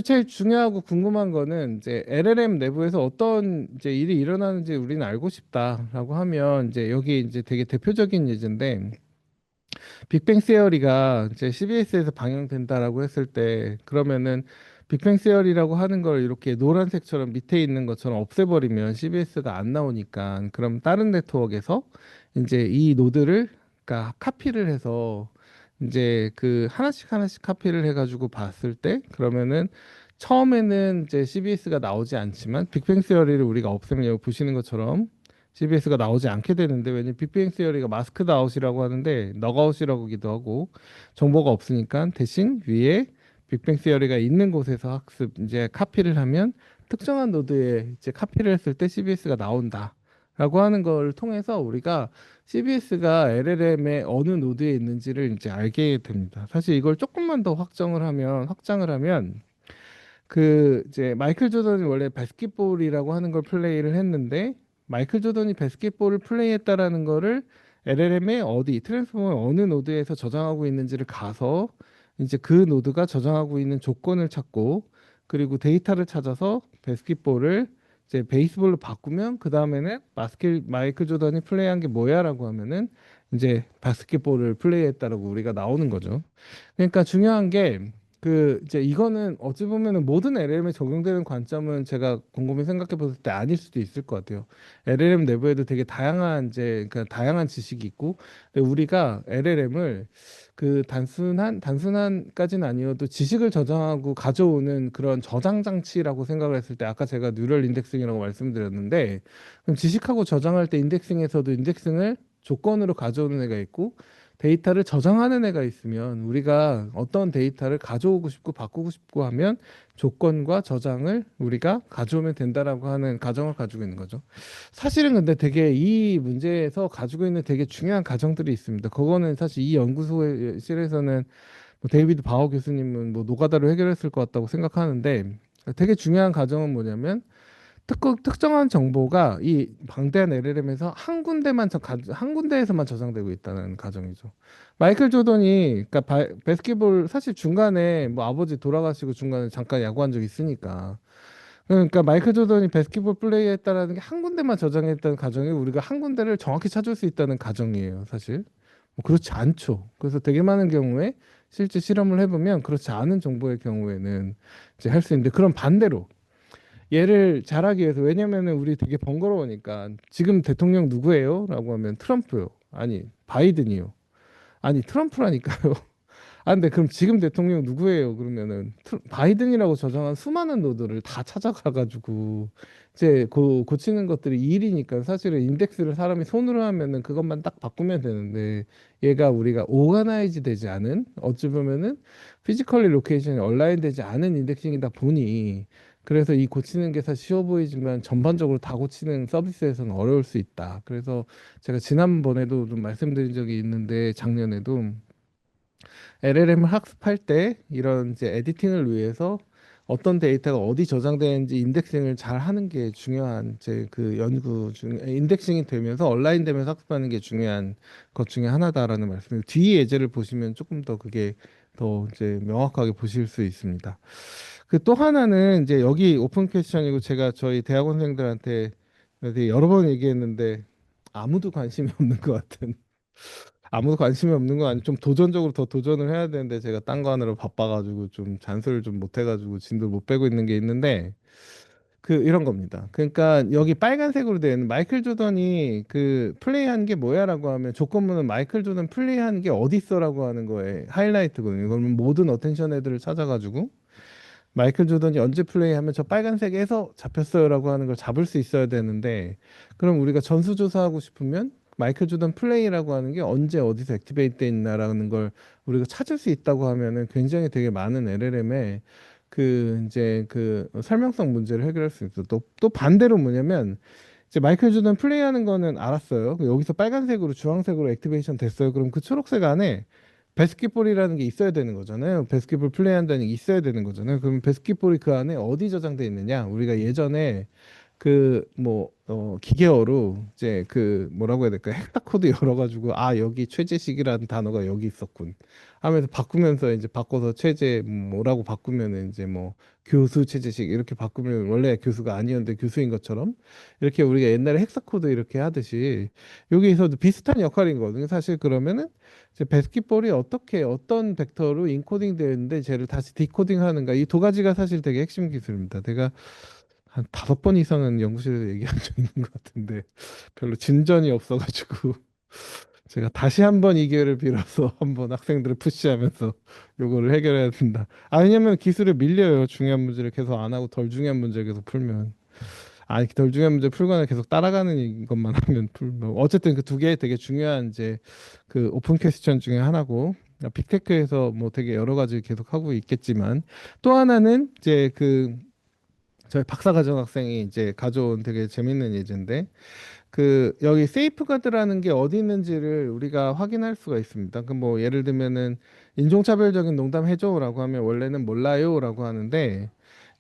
제일 중요하고 궁금한 거는 이제 LLM 내부에서 어떤 이제 일이 일어나는지 우리는 알고 싶다라고 하면 이제 여기 이제 되게 대표적인 예제인데 빅뱅 시어리가 이제 CBS에서 방영된다라고 했을 때 그러면은 빅뱅 시어리라고 하는 걸 이렇게 노란색처럼 밑에 있는 것처럼 없애버리면 CBS가 안 나오니까 그럼 다른 네트워크에서 이제 이 노드를 그러니까 카피를 해서 이제 그 하나씩 하나씩 카피를 해가지고 봤을 때 그러면은 처음에는 이제 CBS가 나오지 않지만 빅뱅 시어리를 우리가 없애면 여기 보시는 것처럼 CBS가 나오지 않게 되는데 왜냐면 빅뱅 시어리가 마스크드 아웃이라고 하는데 넉아웃이라고기도 하고 정보가 없으니까 대신 위에 빅뱅 시어리가 있는 곳에서 학습 이제 카피를 하면 특정한 노드에 이제 카피를 했을 때 CBS가 나온다라고 하는 걸 통해서 우리가 CBS가 LLM의 어느 노드에 있는지를 이제 알게 됩니다. 사실 이걸 조금만 더 확장을 하면 이제 마이클 조던이 원래 바스켓볼이라고 하는 걸 플레이를 했는데 마이클 조던이 바스켓볼을 플레이했다라는 거를 LLM의 어디 트랜스포머의 어느 노드에서 저장하고 있는지를 가서 이제 그 노드가 저장하고 있는 조건을 찾고 그리고 데이터를 찾아서 바스켓볼을 이제 베이스볼로 바꾸면 그 다음에는 마이클 조던이 플레이한 게 뭐야라고 하면은 이제 바스켓볼을 플레이했다라고 우리가 나오는 거죠. 그러니까 중요한 게 이제 이거는 어찌 보면은 모든 LLM에 적용되는 관점은 제가 곰곰이 생각해 봤을 때 아닐 수도 있을 것 같아요. LLM 내부에도 되게 다양한 이제 다양한 지식이 있고 근데 우리가 LLM을 단순한까지는 아니어도 지식을 저장하고 가져오는 그런 저장 장치라고 생각을 했을 때 아까 제가 뉴럴 인덱싱이라고 말씀드렸는데 그럼 지식하고 저장할 때 인덱싱에서도 인덱싱을 조건으로 가져오는 애가 있고 데이터를 저장하는 애가 있으면 우리가 어떤 데이터를 가져오고 싶고 바꾸고 싶고 하면 조건과 저장을 우리가 가져오면 된다라고 하는 가정을 가지고 있는 거죠. 사실은 근데 되게 이 문제에서 가지고 있는 되게 중요한 가정들이 있습니다. 그거는 사실 이 연구소실에서는 뭐 데이비드 바워 교수님은 뭐 노가다로 해결했을 것 같다고 생각하는데 되게 중요한 가정은 뭐냐면 특정한 정보가 이 방대한 LLM에서 한 군데에서만 저장되고 있다는 가정이죠. 마이클 조던이 그러니까 바스켓볼 사실 중간에 뭐 아버지 돌아가시고 중간에 잠깐 야구한 적 있으니까 그러니까 마이클 조던이 바스켓볼 플레이했다라는 게 한 군데만 저장했다는 가정이 우리가 한 군데를 정확히 찾을 수 있다는 가정이에요, 사실. 뭐 그렇지 않죠. 그래서 되게 많은 경우에 실제 실험을 해보면 그렇지 않은 정보의 경우에는 이제 할 수 있는데 그럼 반대로 얘를 잘하기 위해서 왜냐면은 우리 되게 번거로우니까 지금 대통령 누구예요? 라고 하면 트럼프요. 아니 바이든이요. 아니 트럼프라니까요. 아 근데 그럼 지금 대통령 누구예요? 그러면은 바이든이라고 저장한 수많은 노드를 다 찾아가 가지고 이제 고치는 것들이 일이니까 사실은 인덱스를 사람이 손으로 하면은 그것만 딱 바꾸면 되는데 얘가 우리가 오가나이즈 되지 않은 어찌 보면은 피지컬리 로케이션이 얼라인 되지 않은 인덱싱이다 보니 그래서 이 고치는 게 사실 쉬워 보이지만 전반적으로 다 고치는 서비스에서는 어려울 수 있다. 그래서 제가 지난번에도 좀 말씀드린 적이 있는데 작년에도 LLM을 학습할 때 이런 이제 에디팅을 위해서 어떤 데이터가 어디 저장되는지 인덱싱을 잘 하는 게 중요한 이제 그 연구 중 인덱싱이 되면서 온라인 되면서 학습하는 게 중요한 것 중에 하나다라는 말씀을 뒤 예제를 보시면 조금 더 그게 더 이제 명확하게 보실 수 있습니다. 그 또 하나는 이제 여기 오픈 퀘스천이고 제가 저희 대학원생들한테 되게 여러 번 얘기했는데 아무도 관심이 없는 것 같은 아무도 관심이 없는 건 아니 좀 도전적으로 더 도전을 해야 되는데 제가 딴 거 하느라 바빠가지고 좀 잔소리를 좀 못 해가지고 진도를 못 빼고 있는 게 있는데 이런 겁니다. 그러니까 여기 빨간색으로 되어 있는 마이클 조던이 플레이한 게 뭐야라고 하면 조건문은 마이클 조던 플레이한 게 어디 있어라고 하는 거에 하이라이트거든요. 그러면 모든 어텐션 애들을 찾아가지고 마이클 조던이 언제 플레이하면 저 빨간색에서 잡혔어요라고 하는 걸 잡을 수 있어야 되는데 그럼 우리가 전수조사하고 싶으면 마이클 조던 플레이라고 하는 게 언제 어디서 액티베이트 돼 있나라는 걸 우리가 찾을 수 있다고 하면은 굉장히 되게 많은 LLM에 이제 설명성 문제를 해결할 수 있어. 또 반대로 뭐냐면 이제 마이클 조던 플레이하는 거는 알았어요. 여기서 빨간색으로 주황색으로 액티베이션 됐어요. 그럼 그 초록색 안에 바스켓볼이라는 게 있어야 되는 거잖아요. 바스켓볼 플레이한다는 게 있어야 되는 거잖아요. 그럼 바스켓볼이 그 안에 어디 저장돼 있느냐? 우리가 예전에 기계어로 이제 그 뭐라고 해야 될까 헥사 코드 열어가지고 아 여기 최재식이라는 단어가 여기 있었군 하면서 바꾸면서 이제 바꿔서 최재 뭐라고 바꾸면은 이제 뭐 교수 최재식 이렇게 바꾸면 원래 교수가 아니었는데 교수인 것처럼 이렇게 우리가 옛날에 헥사 코드 이렇게 하듯이 여기서도 비슷한 역할인 거거든요. 사실 그러면은 이제 배스킷볼이 어떻게 어떤 벡터로 인코딩 되는데 쟤를 다시 디코딩 하는가 이 두 가지가 사실 되게 핵심 기술입니다. 내가 한 5번 이상은 연구실에서 얘기한 적 있는 것 같은데 별로 진전이 없어가지고 제가 다시 한번 이 기회를 빌어서 한번 학생들을 푸시하면서 요거를 해결해야 된다. 아니면 기술에 밀려요. 중요한 문제를 계속 안 하고 덜 중요한 문제를 계속 풀면. 아니 덜 중요한 문제 풀거나 계속 따라가는 것만 하면 뭐 어쨌든 그 두 개 되게 중요한 이제 그 오픈 퀘스천 중에 하나고 빅테크에서 뭐 되게 여러 가지 계속 하고 있겠지만 또 하나는 이제 그 저희 박사과정 학생이 이제 가져온 되게 재밌는 예제인데 그 여기 세이프가드라는 게 어디 있는지를 우리가 확인할 수가 있습니다. 그 뭐 예를 들면은 인종차별적인 농담 해줘라고 하면 원래는 몰라요라고 하는데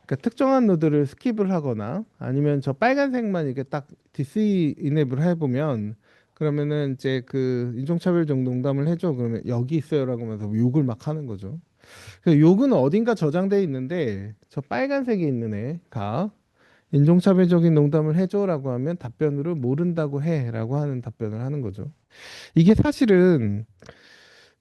그러니까 특정한 노드를 스킵을 하거나 아니면 저 빨간색만 이렇게 딱 디스이ने블 해보면 그러면은 이제 그 인종차별적 농담을 해줘 그러면 여기 있어요라고 하면서 욕을 막 하는 거죠. 그 욕은 어딘가 저장돼 있는데 저 빨간색이 있는 애가 인종차별적인 농담을 해줘라고 하면 답변으로 모른다고 해라고 하는 답변을 하는 거죠. 이게 사실은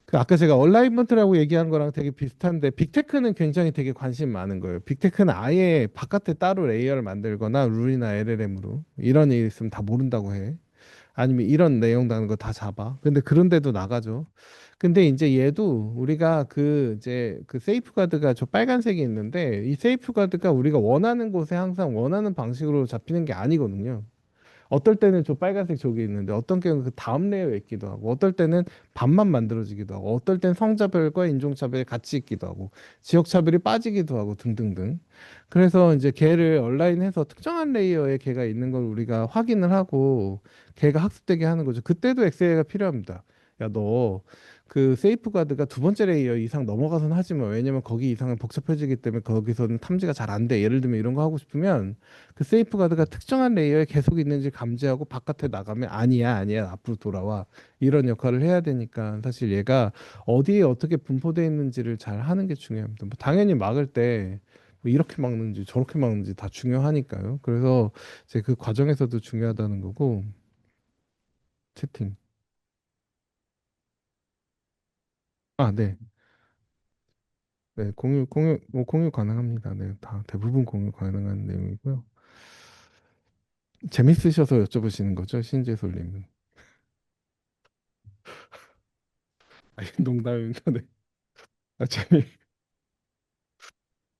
그 아까 제가 얼라이먼트라고 얘기한 거랑 되게 비슷한데 빅테크는 굉장히 되게 관심 많은 거예요. 빅테크는 아예 바깥에 따로 레이어를 만들거나 룰이나 LLM으로 이런 일 있으면 다 모른다고 해. 아니면 이런 내용 나는 거 다 잡아. 근데 그런데도 나가죠. 근데 이제 얘도 우리가 그 이제 그 세이프 가드가 저 빨간색이 있는데 이 세이프 가드가 우리가 원하는 곳에 항상 원하는 방식으로 잡히는 게 아니거든요. 어떨 때는 저 빨간색 저기 있는데 어떤 경우는 그 다음 레이어에 있기도 하고 어떨 때는 반만 만들어지기도 하고 어떨 땐 성차별과 인종차별이 같이 있기도 하고 지역차별이 빠지기도 하고 등등등. 그래서 이제 걔를 얼라인해서 특정한 레이어에 걔가 있는 걸 우리가 확인을 하고 걔가 학습되게 하는 거죠. 그때도 엑셀가 필요합니다. 야, 너 그 세이프가드가 두 번째 레이어 이상 넘어가서는 하지 마. 왜냐면 거기 이상은 복잡해지기 때문에 거기서는 탐지가 잘 안 돼. 예를 들면 이런 거 하고 싶으면 그 세이프가드가 특정한 레이어에 계속 있는지 감지하고 바깥에 나가면 아니야, 아니야, 앞으로 돌아와. 이런 역할을 해야 되니까 사실 얘가 어디에 어떻게 분포되어 있는지를 잘 하는 게 중요합니다. 뭐 당연히 막을 때 뭐 이렇게 막는지 저렇게 막는지 다 중요하니까요. 그래서 이제 그 과정에서도 중요하다는 거고 채팅. 아, 네. 네, 공유 가능합니다. 네, 다 대부분 공유 가능한 내용이고요. 재밌으셔서 여쭤보시는 거죠, 신재솔님은? 아니, 농담입니다. 네. 아,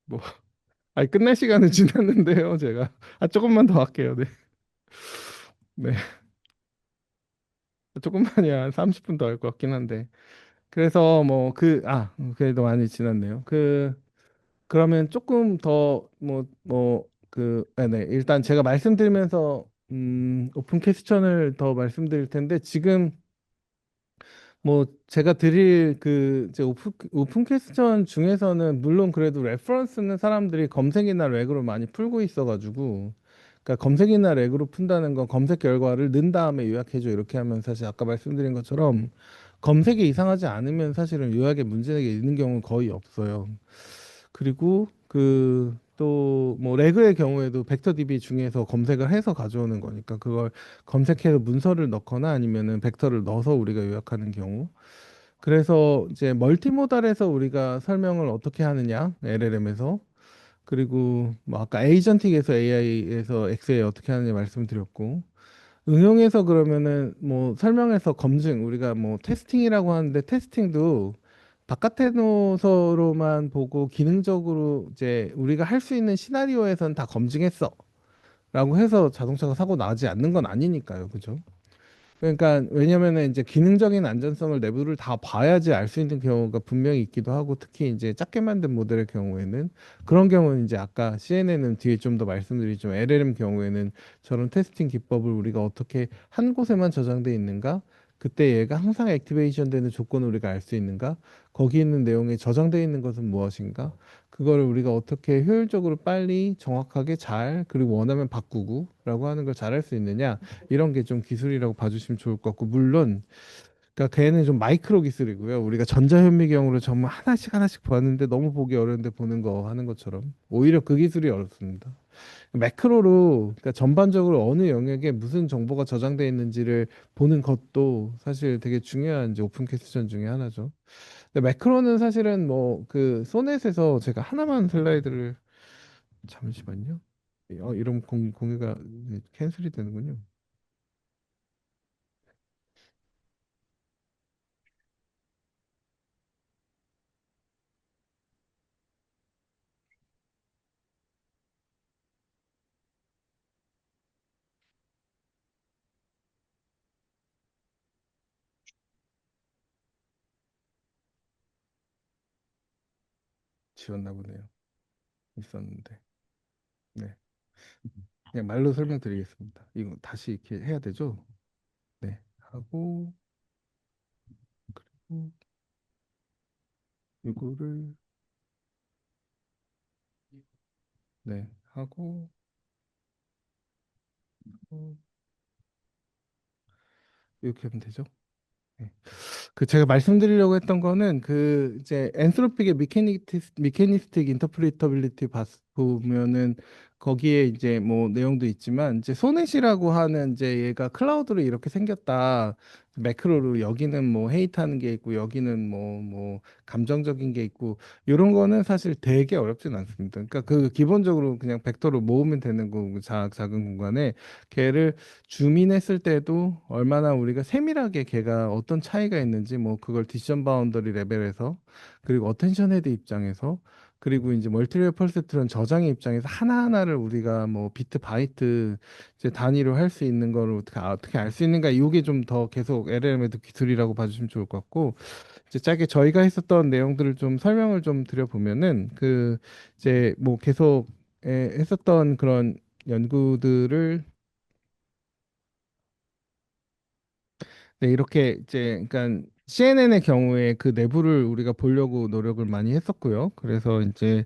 뭐, 아니, 끝날 시간은 지났는데요, 제가. 아, 조금만 더 할게요, 네. 네. 조금만이야, 한 30분 더 할 것 같긴 한데. 그래서 뭐, 그래도 많이 지났네요. 그러면 조금 더, 네. 일단 제가 말씀드리면서, 오픈 퀘스천을 더 말씀드릴 텐데, 지금 뭐 제가 드릴 그 이제 오픈 퀘스천 중에서는 물론 그래도 레퍼런스는 사람들이 검색이나 렉으로 많이 풀고 있어가지고 그러니까 검색이나 렉으로 푼다는 건 검색 결과를 넣은 다음에 요약해줘 이렇게 하면 사실 아까 말씀드린 것처럼 검색이 이상하지 않으면 사실은 요약에 문제가 있는 경우는 거의 없어요. 그리고 그 또 뭐 레그의 경우에도 벡터 DB 중에서 검색을 해서 가져오는 거니까 그걸 검색해서 문서를 넣거나 아니면은 벡터를 넣어서 우리가 요약하는 경우 그래서 이제 멀티모달에서 우리가 설명을 어떻게 하느냐 LLM에서 그리고 뭐 아까 에이전틱에서 AI에서 엑셀 어떻게 하느냐 말씀드렸고 응용해서 그러면은 뭐 설명해서 검증 우리가 뭐 테스팅이라고 하는데 테스팅도 바깥의 노서로만 보고 기능적으로 이제 우리가 할 수 있는 시나리오에선 다 검증했어 라고 해서 자동차가 사고 나지 않는 건 아니니까요 그죠? 그러니까 왜냐면은 이제 기능적인 안전성을 내부를 다 봐야지 알 수 있는 경우가 분명히 있기도 하고 특히 이제 작게 만든 모델의 경우에는 그런 경우는 이제 아까 CNN은 뒤에 좀 더 말씀드리지만 LLM 경우에는 저런 테스팅 기법을 우리가 어떻게 한 곳에만 저장돼 있는가 그때 얘가 항상 액티베이션 되는 조건을 우리가 알 수 있는가? 거기 있는 내용에 저장되어 있는 것은 무엇인가? 그거를 우리가 어떻게 효율적으로 빨리 정확하게 잘 그리고 원하면 바꾸고라고 하는 걸 잘할 수 있느냐? 이런 게 좀 기술이라고 봐주시면 좋을 것 같고 물론 그러니까 걔는 좀 마이크로 기술이고요. 우리가 전자현미경으로 정말 하나씩 하나씩 봤는데 너무 보기 어려운데 보는 거 하는 것처럼 오히려 그 기술이 어렵습니다. 매크로로 그러니까 전반적으로 어느 영역에 무슨 정보가 저장돼 있는지를 보는 것도 사실 되게 중요한 이제 오픈 퀘스천 중에 하나죠. 근데 매크로는 사실은 뭐 그 소넷에서 제가 하나만 슬라이드를 잠시만요. 이런 공유가 캔슬이 되는군요. 지웠나 보네요. 있었는데. 네. 그냥 말로 설명드리겠습니다. 이거 다시 이렇게 해야 되죠? 네. 하고 그리고 이거를 네. 하고 어, 이렇게 하면 되죠? 네. 그 제가 말씀드리려고 했던 거는 그 이제 엔트로픽의 미케니스틱 인터프리터빌리티 보면은 거기에 이제 뭐 내용도 있지만 이제 소넷이라고 하는 이제 얘가 클라우드로 이렇게 생겼다. 매크로로 여기는 뭐 헤이트하는 게 있고 여기는 뭐 감정적인 게 있고 이런 거는 사실 되게 어렵진 않습니다. 그러니까 그 기본적으로 그냥 벡터로 모으면 되는 거 작은 공간에 걔를 주민했을 때도 얼마나 우리가 세밀하게 걔가 어떤 차이가 있는지 뭐 그걸 디시전 바운더리 레벨에서 그리고 어텐션 헤드 입장에서 그리고 이제 멀티레이어 펄세트론 저장의 입장에서 하나하나를 우리가 뭐 비트 바이트 이제 단위로 할 수 있는 거를 어떻게 알 수 있는가 이게 좀 더 계속 LLM에도 기술이라고 봐주시면 좋을 것 같고 이제 짧게 저희가 했었던 내용들을 좀 설명을 좀 드려보면은 그 이제 뭐 계속 했었던 그런 연구들을 네, 이렇게 이제 그러니까 CNN의 경우에 그 내부를 우리가 보려고 노력을 많이 했었고요. 그래서 이제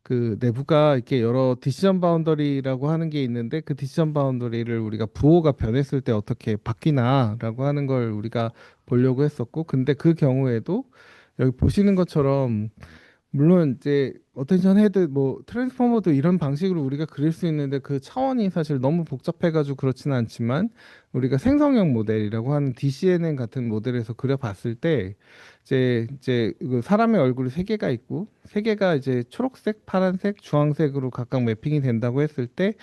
그 내부가 이렇게 여러 디시전 바운더리라고 하는 게 있는데 그 디시전 바운더리를 우리가 부호가 변했을 때 어떻게 바뀌나라고 하는 걸 우리가 보려고 했었고 근데 그 경우에도 여기 보시는 것처럼 물론 이제 어텐션 헤드 뭐 트랜스포머도 이런 방식으로 우리가 그릴 수 있는데 그 차원이 사실 너무 복잡해가지고 그렇지는 않지만 우리가 생성형 모델이라고 하는 DCNN 같은 모델에서 그려봤을 때 이제 그 사람의 얼굴이 세 개가 있고 세 개가 이제 초록색, 파란색, 주황색으로 각각 매핑이 된다고 했을 때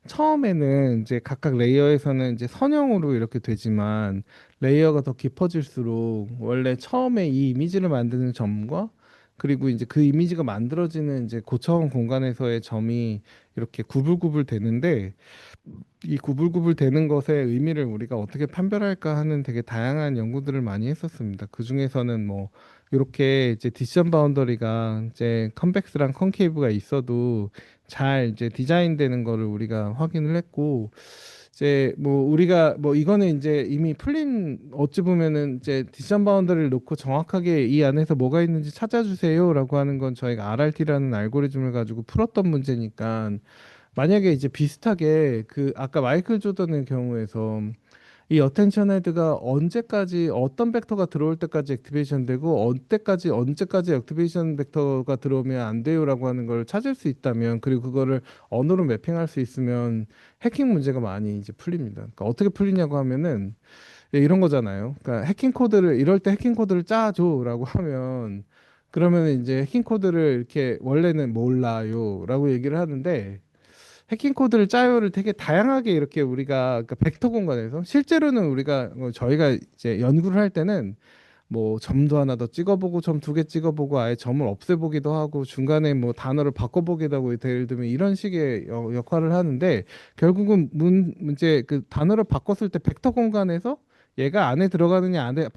처음에는 이제 각각 레이어에서는 이제 선형으로 이렇게 되지만 레이어가 더 깊어질수록 원래 처음에 이 이미지를 만드는 점과 그리고 이제 그 이미지가 만들어지는 이제 고차원 공간에서의 점이 이렇게 구불구불 되는데 이 구불구불 되는 것의 의미를 우리가 어떻게 판별할까 하는 되게 다양한 연구들을 많이 했었습니다. 그 중에서는 뭐 이렇게 이제 디시전 바운더리가 이제 컨벡스랑 컨케이브가 있어도 잘 이제 디자인되는 거를 우리가 확인을 했고 이제 뭐 우리가 뭐 이거는 이제 이미 풀린 어찌 보면은 이제 디시전 바운더리를 놓고 정확하게 이 안에서 뭐가 있는지 찾아주세요라고 하는 건 저희가 RRT라는 알고리즘을 가지고 풀었던 문제니까 만약에 이제 비슷하게 그 아까 마이클 조던의 경우에서 이 어텐션 헤드가 언제까지 어떤 벡터가 들어올 때까지 액티베이션 되고 언제까지 액티베이션 벡터가 들어오면 안 돼요라고 하는 걸 찾을 수 있다면 그리고 그거를 언어로 매핑할 수 있으면 해킹 문제가 많이 이제 풀립니다. 그러니까 어떻게 풀리냐고 하면은 이런 거잖아요. 그러니까 해킹 코드를 이럴 때 해킹 코드를 짜줘라고 하면 그러면 이제 해킹 코드를 이렇게 원래는 몰라요라고 얘기를 하는데 해킹 코드를 짜요를 되게 다양하게 이렇게 우리가 그러니까 벡터 공간에서 실제로는 우리가 저희가 이제 연구를 할 때는 뭐 점도 하나 더 찍어보고 점 두 개 찍어보고 아예 점을 없애보기도 하고 중간에 뭐 단어를 바꿔보기도 하고 예를 들면 이런 식의 역할을 하는데 결국은 문제 그 단어를 바꿨을 때 벡터 공간에서 얘가 안에 들어가느냐 안에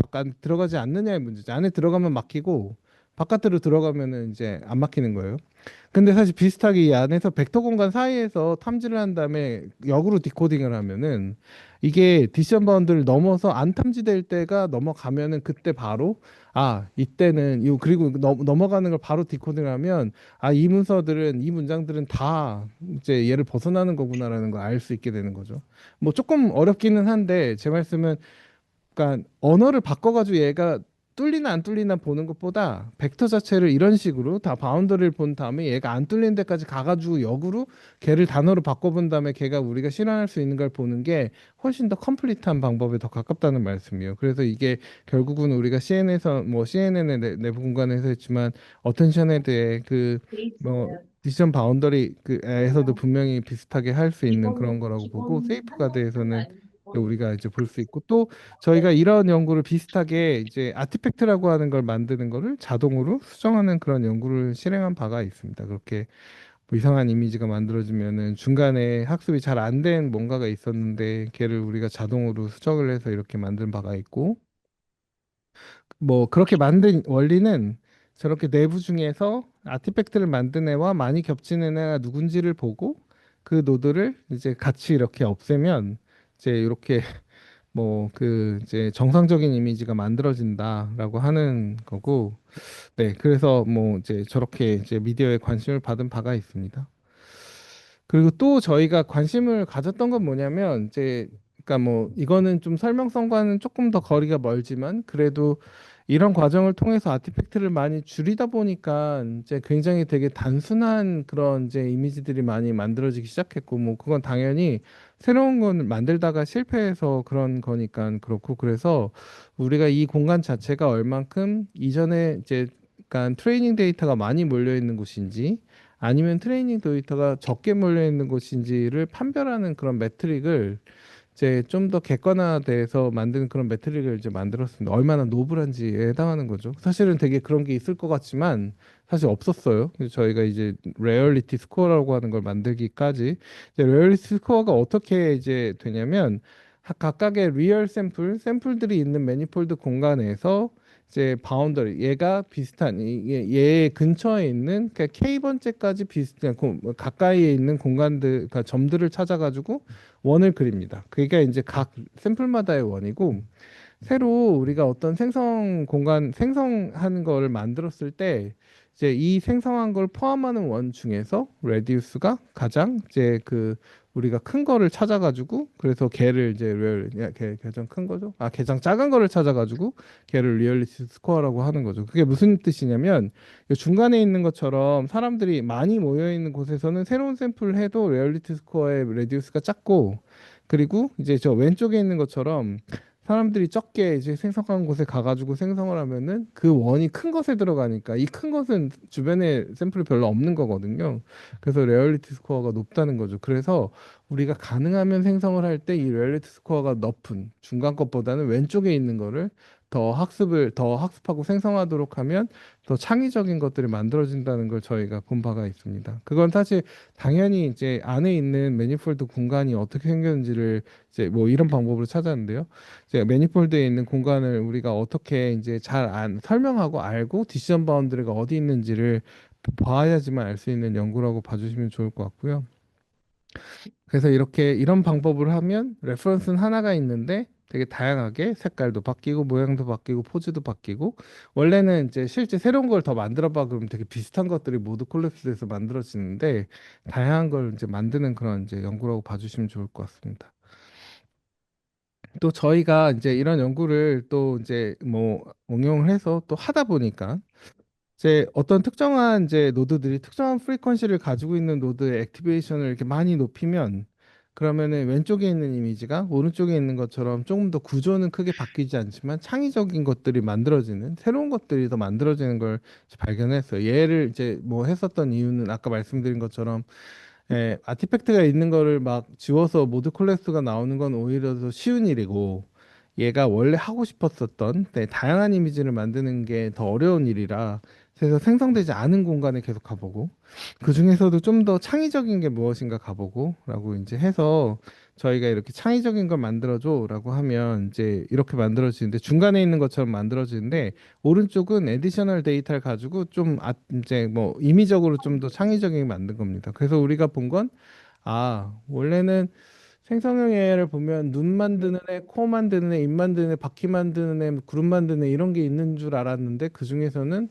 들어가지 않느냐의 문제죠. 안에 들어가면 막히고 바깥으로 들어가면은 이제 안 막히는 거예요. 근데 사실 비슷하게 이 안에서 벡터 공간 사이에서 탐지를 한 다음에 역으로 디코딩을 하면은 이게 디시전 바운드를 넘어서 안 탐지될 때가 넘어가면은 그때 바로 이때는 이 그리고 넘어가는 걸 바로 디코딩을 하면 이 문서들은 이 문장들은 다 이제 얘를 벗어나는 거구나라는 걸 알 수 있게 되는 거죠. 뭐 조금 어렵기는 한데 제 말씀은 그러니까 언어를 바꿔가지고 얘가 뚫리나 안 뚫리나 보는 것보다 벡터 자체를 이런 식으로 다 바운더리를 본 다음에 얘가 안 뚫리는 데까지 가가지고 역으로 걔를 단어로 바꿔본 다음에 걔가 우리가 실현할 수 있는 걸 보는 게 훨씬 더 컴플리트한 방법에 더 가깝다는 말씀이에요. 그래서 이게 결국은 우리가 CN에서 뭐 CNN의 내부 공간에서 했지만 어텐션에 대해 그 뭐 디시전 바운더리 그에서도 분명히 비슷하게 할 수 있는 그런 거라고 보고 세이프가드에서는 우리가 이제 볼 수 있고 또 저희가 이런 연구를 비슷하게 이제 아티팩트라고 하는 걸 만드는 거를 자동으로 수정하는 그런 연구를 실행한 바가 있습니다. 그렇게 뭐 이상한 이미지가 만들어지면은 중간에 학습이 잘 안 된 뭔가가 있었는데 걔를 우리가 자동으로 수정을 해서 이렇게 만든 바가 있고 뭐 그렇게 만든 원리는 저렇게 내부 중에서 아티팩트를 만든 애와 많이 겹치는 애가 누군지를 보고 그 노드를 이제 같이 이렇게 없애면 이제 이렇게 뭐 그 이제 정상적인 이미지가 만들어진다라고 하는 거고 네 그래서 뭐 이제 저렇게 이제 미디어에 관심을 받은 바가 있습니다. 그리고 또 저희가 관심을 가졌던 건 뭐냐면 이제 그러니까 뭐 이거는 좀 설명성과는 조금 더 거리가 멀지만 그래도 이런 과정을 통해서 아티팩트를 많이 줄이다 보니까 이제 굉장히 되게 단순한 그런 이제 이미지들이 많이 만들어지기 시작했고 뭐 그건 당연히 새로운 건 만들다가 실패해서 그런 거니까 그렇고 그래서 우리가 이 공간 자체가 얼만큼 이전에 이제 그러니까 트레이닝 데이터가 많이 몰려 있는 곳인지 아니면 트레이닝 데이터가 적게 몰려 있는 곳인지를 판별하는 그런 매트릭을 이제 좀 더 객관화돼서 만드는 그런 매트릭을 이제 만들었습니다. 얼마나 노블한지에 해당하는 거죠. 사실은 되게 그런 게 있을 것 같지만 사실 없었어요. 그래서 저희가 이제 레얼리티 스코어라고 하는 걸 만들기까지 이제 레얼리티 스코어가 어떻게 이제 되냐면 각각의 리얼 샘플들이 있는 매니폴드 공간에서 이제 바운더리 얘가 비슷한 얘 근처에 있는 그러니까 K 번째까지 비슷한 가까이에 있는 공간들 그러니까 점들을 찾아가지고 원을 그립니다. 그게 이제 각 샘플마다의 원이고 새로 우리가 어떤 생성한 거를 만들었을 때 이제 이 생성한 걸 포함하는 원 중에서 레디우스가 가장 이제 그 우리가 큰 거를 찾아가지고 그래서 걔를 이제 걔 계정 큰 거죠? 계정 작은 거를 찾아가지고 걔를 리얼리티 스코어라고 하는 거죠. 그게 무슨 뜻이냐면 이 중간에 있는 것처럼 사람들이 많이 모여 있는 곳에서는 새로운 샘플을 해도 리얼리티 스코어의 레디우스가 작고 그리고 이제 저 왼쪽에 있는 것처럼 사람들이 적게 이제 생성한 곳에 가가지고 생성을 하면은 그 원이 큰 것에 들어가니까 이 큰 것은 주변에 샘플이 별로 없는 거거든요. 그래서 레얼리티 스코어가 높다는 거죠. 그래서 우리가 가능하면 생성을 할 때 이 레얼리티 스코어가 높은 중간 것보다는 왼쪽에 있는 거를 더 학습하고 생성하도록 하면 더 창의적인 것들이 만들어진다는 걸 저희가 본 바가 있습니다. 그건 사실 당연히 이제 안에 있는 매니폴드 공간이 어떻게 생겼는지를 이제 뭐 이런 방법으로 찾았는데요. 이제 매니폴드에 있는 공간을 우리가 어떻게 이제 설명하고 알고 디시전 바운드리가 어디 있는지를 봐야지만 알 수 있는 연구라고 봐주시면 좋을 것 같고요. 그래서 이렇게 이런 방법을 하면 레퍼런스는 하나가 있는데 되게 다양하게 색깔도 바뀌고 모양도 바뀌고 포즈도 바뀌고 원래는 이제 실제 새로운 걸 더 만들어 봐 그러면 되게 비슷한 것들이 모두 콜랩스돼서 만들어지는데 다양한 걸 이제 만드는 그런 이제 연구라고 봐주시면 좋을 것 같습니다. 또 저희가 이제 이런 연구를 또 이제 뭐 응용을 해서 또 하다 보니까 이제 어떤 특정한 이제 노드들이 특정한 프리퀀시를 가지고 있는 노드의 액티베이션을 이렇게 많이 높이면 그러면은 왼쪽에 있는 이미지가 오른쪽에 있는 것처럼 조금 더 구조는 크게 바뀌지 않지만 창의적인 것들이 만들어지는 새로운 것들이 더 만들어지는 걸 발견했어요. 얘를 이제 뭐 했었던 이유는 아까 말씀드린 것처럼 아티팩트가 있는 거를 막 지워서 모드 콜렉스가 나오는 건 오히려 더 쉬운 일이고 얘가 원래 하고 싶었었던 다양한 이미지를 만드는 게 더 어려운 일이라 그래서 생성되지 않은 공간에 계속 가보고 그 중에서도 좀 더 창의적인 게 무엇인가 가보고 라고 이제 해서 저희가 이렇게 창의적인 걸 만들어줘라고 하면 이제 이렇게 만들어지는데 중간에 있는 것처럼 만들어지는데 오른쪽은 에디셔널 데이터를 가지고 좀 이제 뭐 임의적으로 좀 더 창의적이게 만든 겁니다. 그래서 우리가 본 건 원래는 생성형 AI를 보면 눈 만드는 애, 코 만드는 애, 입 만드는 애, 바퀴 만드는 애, 그룹 만드는 애 이런 게 있는 줄 알았는데 그 중에서는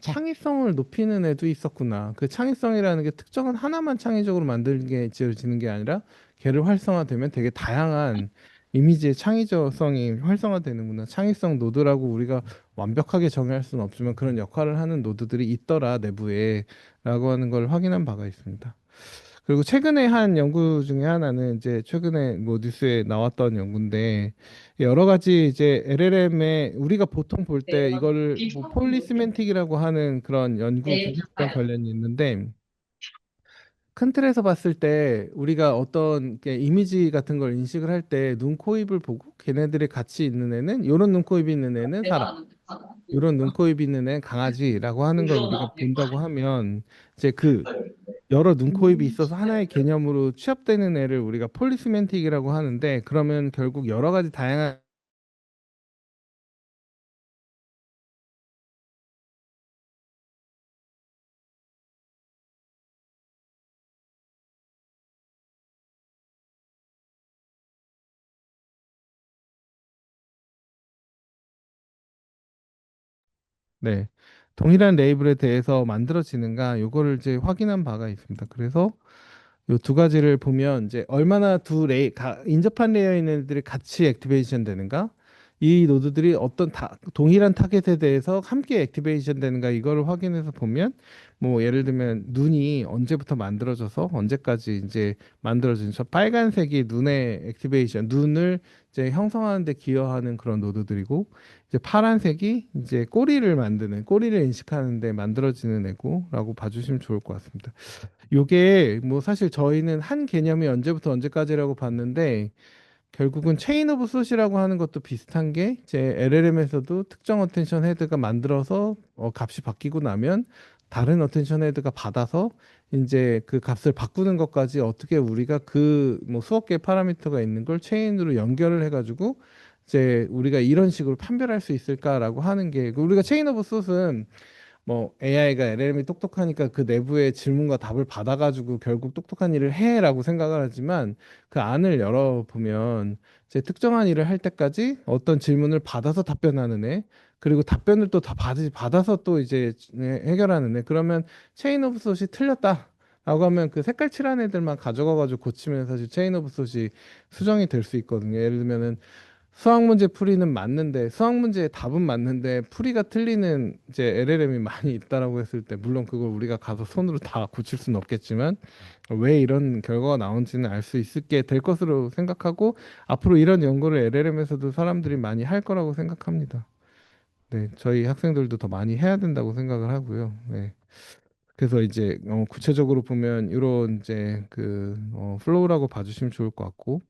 창의성을 높이는 애도 있었구나. 그 창의성이라는 게 특정한 하나만 창의적으로 만들게 지어지는 게 아니라 걔를 활성화되면 되게 다양한 이미지의 창의성이 활성화되는구나. 창의성 노드라고 우리가 완벽하게 정의할 수는 없지만 그런 역할을 하는 노드들이 있더라, 내부에 라고 하는 걸 확인한 바가 있습니다. 그리고 최근에 한 연구 중에 하나는 이제 최근에 뭐 뉴스에 나왔던 연구인데 여러 가지 이제 LLM에 우리가 보통 볼 때 이거를 뭐 폴리시멘틱이라고 하는 그런 연구 기술이랑 관련이 있는데 큰 틀에서 봤을 때 우리가 어떤 게 이미지 같은 걸 인식을 할 때 눈, 코, 입을 보고 걔네들이 같이 있는 애는 요런 눈, 코, 입이 있는 애는 사람, 요런 눈, 코, 입이 있는 애는 강아지라고 하는 걸 우리가 본다고 하면 이제 그 여러 눈, 코, 입이 있어서 하나의 개념으로 취합되는 애를 우리가 폴리시멘틱이라고 하는데 그러면 결국 여러 가지 다양한 네, 동일한 레이블에 대해서 만들어지는가 요거를 이제 확인한 바가 있습니다. 그래서 요 두 가지를 보면 이제 얼마나 인접한 레이어에 있는 애들이 같이 액티베이션 되는가 이 노드들이 어떤 동일한 타겟에 대해서 함께 액티베이션 되는가 이거를 확인해서 보면 뭐 예를 들면 눈이 언제부터 만들어져서 언제까지 이제 만들어진 저 빨간색이 눈의 액티베이션 눈을 이제 형성하는 데 기여하는 그런 노드들이고 이제 파란색이 이제 꼬리를 인식하는 데 만들어지는 애고라고 봐주시면 좋을 것 같습니다. 요게 뭐 사실 저희는 한 개념이 언제부터 언제까지라고 봤는데 결국은 체인 오브 숏이라고 하는 것도 비슷한 게 이제 LLM에서도 특정 어텐션 헤드가 만들어서 값이 바뀌고 나면 다른 어텐션 헤드가 받아서 이제 그 값을 바꾸는 것까지 어떻게 우리가 그 뭐 수억 개의 파라미터가 있는 걸 체인으로 연결을 해가지고 이제 우리가 이런 식으로 판별할 수 있을까라고 하는 게 우리가 체인 오브 숏은 뭐 AI가 LLM이 똑똑하니까 그 내부의 질문과 답을 받아가지고 결국 똑똑한 일을 해라고 생각을 하지만 그 안을 열어보면 이제 특정한 일을 할 때까지 어떤 질문을 받아서 답변하는 애 그리고 답변을 또 다 받아서 또 이제 해결하는 애 그러면 체인 오브 숏이 틀렸다. 라고 하면 그 색깔 칠한 애들만 가져가가지고 고치면 사실 체인 오브 숏이 수정이 될 수 있거든요. 예를 들면은 수학 문제 풀이는 맞는데 수학 문제의 답은 맞는데 풀이가 틀리는 이제 LLM이 많이 있다라고 했을 때 물론 그걸 우리가 가서 손으로 다 고칠 수는 없겠지만 왜 이런 결과가 나온지는 알 수 있게 될 것으로 생각하고 앞으로 이런 연구를 LLM에서도 사람들이 많이 할 거라고 생각합니다. 네, 저희 학생들도 더 많이 해야 된다고 생각을 하고요. 네. 그래서 이제 구체적으로 보면 이런 이제 그 플로우라고 봐주시면 좋을 것 같고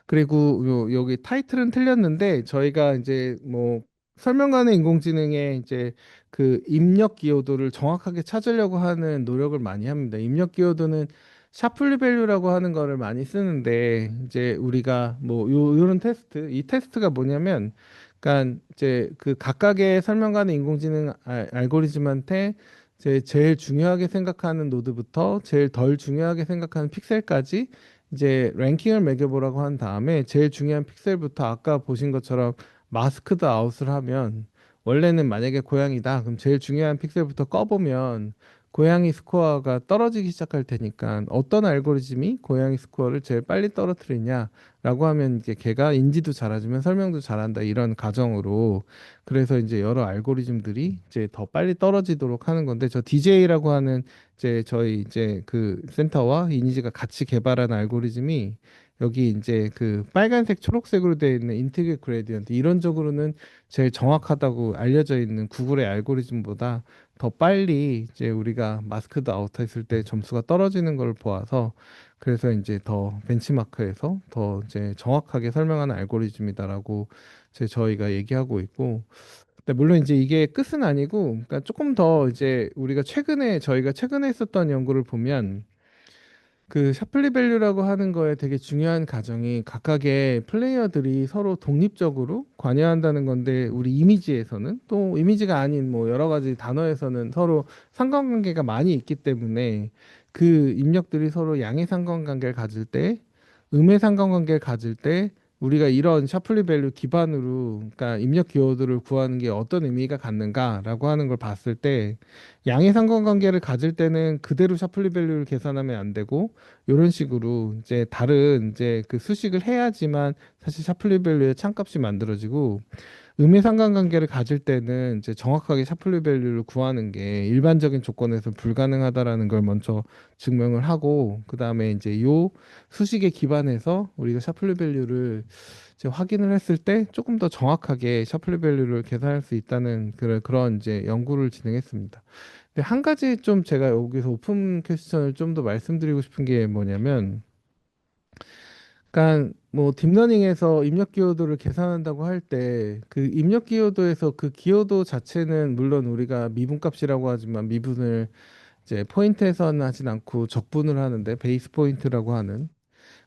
그리고 여기 타이틀은 틀렸는데 저희가 이제 뭐 설명관의 인공지능의 이제 그 입력 기여도를 정확하게 찾으려고 하는 노력을 많이 합니다. 입력 기여도는 샤플리 밸류라고 하는 거를 많이 쓰는데 이제 우리가 뭐 요런 테스트 이 테스트가 뭐냐면 그러니까 이제 그 각각의 설명관의 인공지능 알고리즘한테 제일 중요하게 생각하는 노드부터 제일 덜 중요하게 생각하는 픽셀까지 이제 랭킹을 매겨보라고 한 다음에 제일 중요한 픽셀부터 아까 보신 것처럼 마스크드 아웃을 하면 원래는 만약에 고양이다 그럼 제일 중요한 픽셀부터 꺼보면 고양이 스코어가 떨어지기 시작할 테니까 어떤 알고리즘이 고양이 스코어를 제일 빨리 떨어뜨리냐라고 하면 이제 걔가 인지도 잘하지만 설명도 잘한다 이런 가정으로 그래서 이제 여러 알고리즘들이 이제 더 빨리 떨어지도록 하는 건데 저 DJ라고 하는 이제 저희 이제 그 센터와 이니지가 같이 개발한 알고리즘이 여기 이제 그 빨간색 초록색으로 되어 있는 인티그 그레디언트 이론적으로는 제일 정확하다고 알려져 있는 구글의 알고리즘보다 더 빨리 이제 우리가 마스크드 아웃 했을 때 점수가 떨어지는 걸 보아서 그래서 이제 더 벤치마크에서 더 이제 정확하게 설명하는 알고리즘이다라고 이제 저희가 얘기하고 있고 근데 물론 이제 이게 끝은 아니고 그러니까 조금 더 이제 우리가 최근에 저희가 최근에 했었던 연구를 보면 그 샤플리 밸류라고 하는 거에 되게 중요한 가정이 각각의 플레이어들이 서로 독립적으로 관여한다는 건데 우리 이미지에서는 또 이미지가 아닌 뭐 여러 가지 단어에서는 서로 상관관계가 많이 있기 때문에 그 입력들이 서로 양의 상관관계를 가질 때 음의 상관관계를 가질 때 우리가 이런 샤플리 밸류 기반으로 그러니까 입력 기호들을 구하는 게 어떤 의미가 갖는가라고 하는 걸 봤을 때 양의 상관관계를 가질 때는 그대로 샤플리 밸류를 계산하면 안 되고 이런 식으로 이제 다른 이제 그 수식을 해야지만 사실 샤플리 밸류의 참값이 만들어지고 음의 상관관계를 가질 때는 이제 정확하게 샤플리 밸류를 구하는 게 일반적인 조건에서 불가능하다라는 걸 먼저 증명을 하고 그다음에 이제 요 수식에 기반해서 우리가 샤플리 밸류를 이제 확인을 했을 때 조금 더 정확하게 샤플리 밸류를 계산할 수 있다는 그런 이제 연구를 진행했습니다. 근데 한 가지 좀 제가 여기서 오픈 퀘스천을 좀 더 말씀드리고 싶은 게 뭐냐면 그러니까 뭐 딥러닝에서 입력 기여도를 계산한다고 할 때 그 입력 기여도에서 그 기여도 자체는 물론 우리가 미분값이라고 하지만 미분을 이제 포인트에서는 하진 않고 적분을 하는데 베이스 포인트라고 하는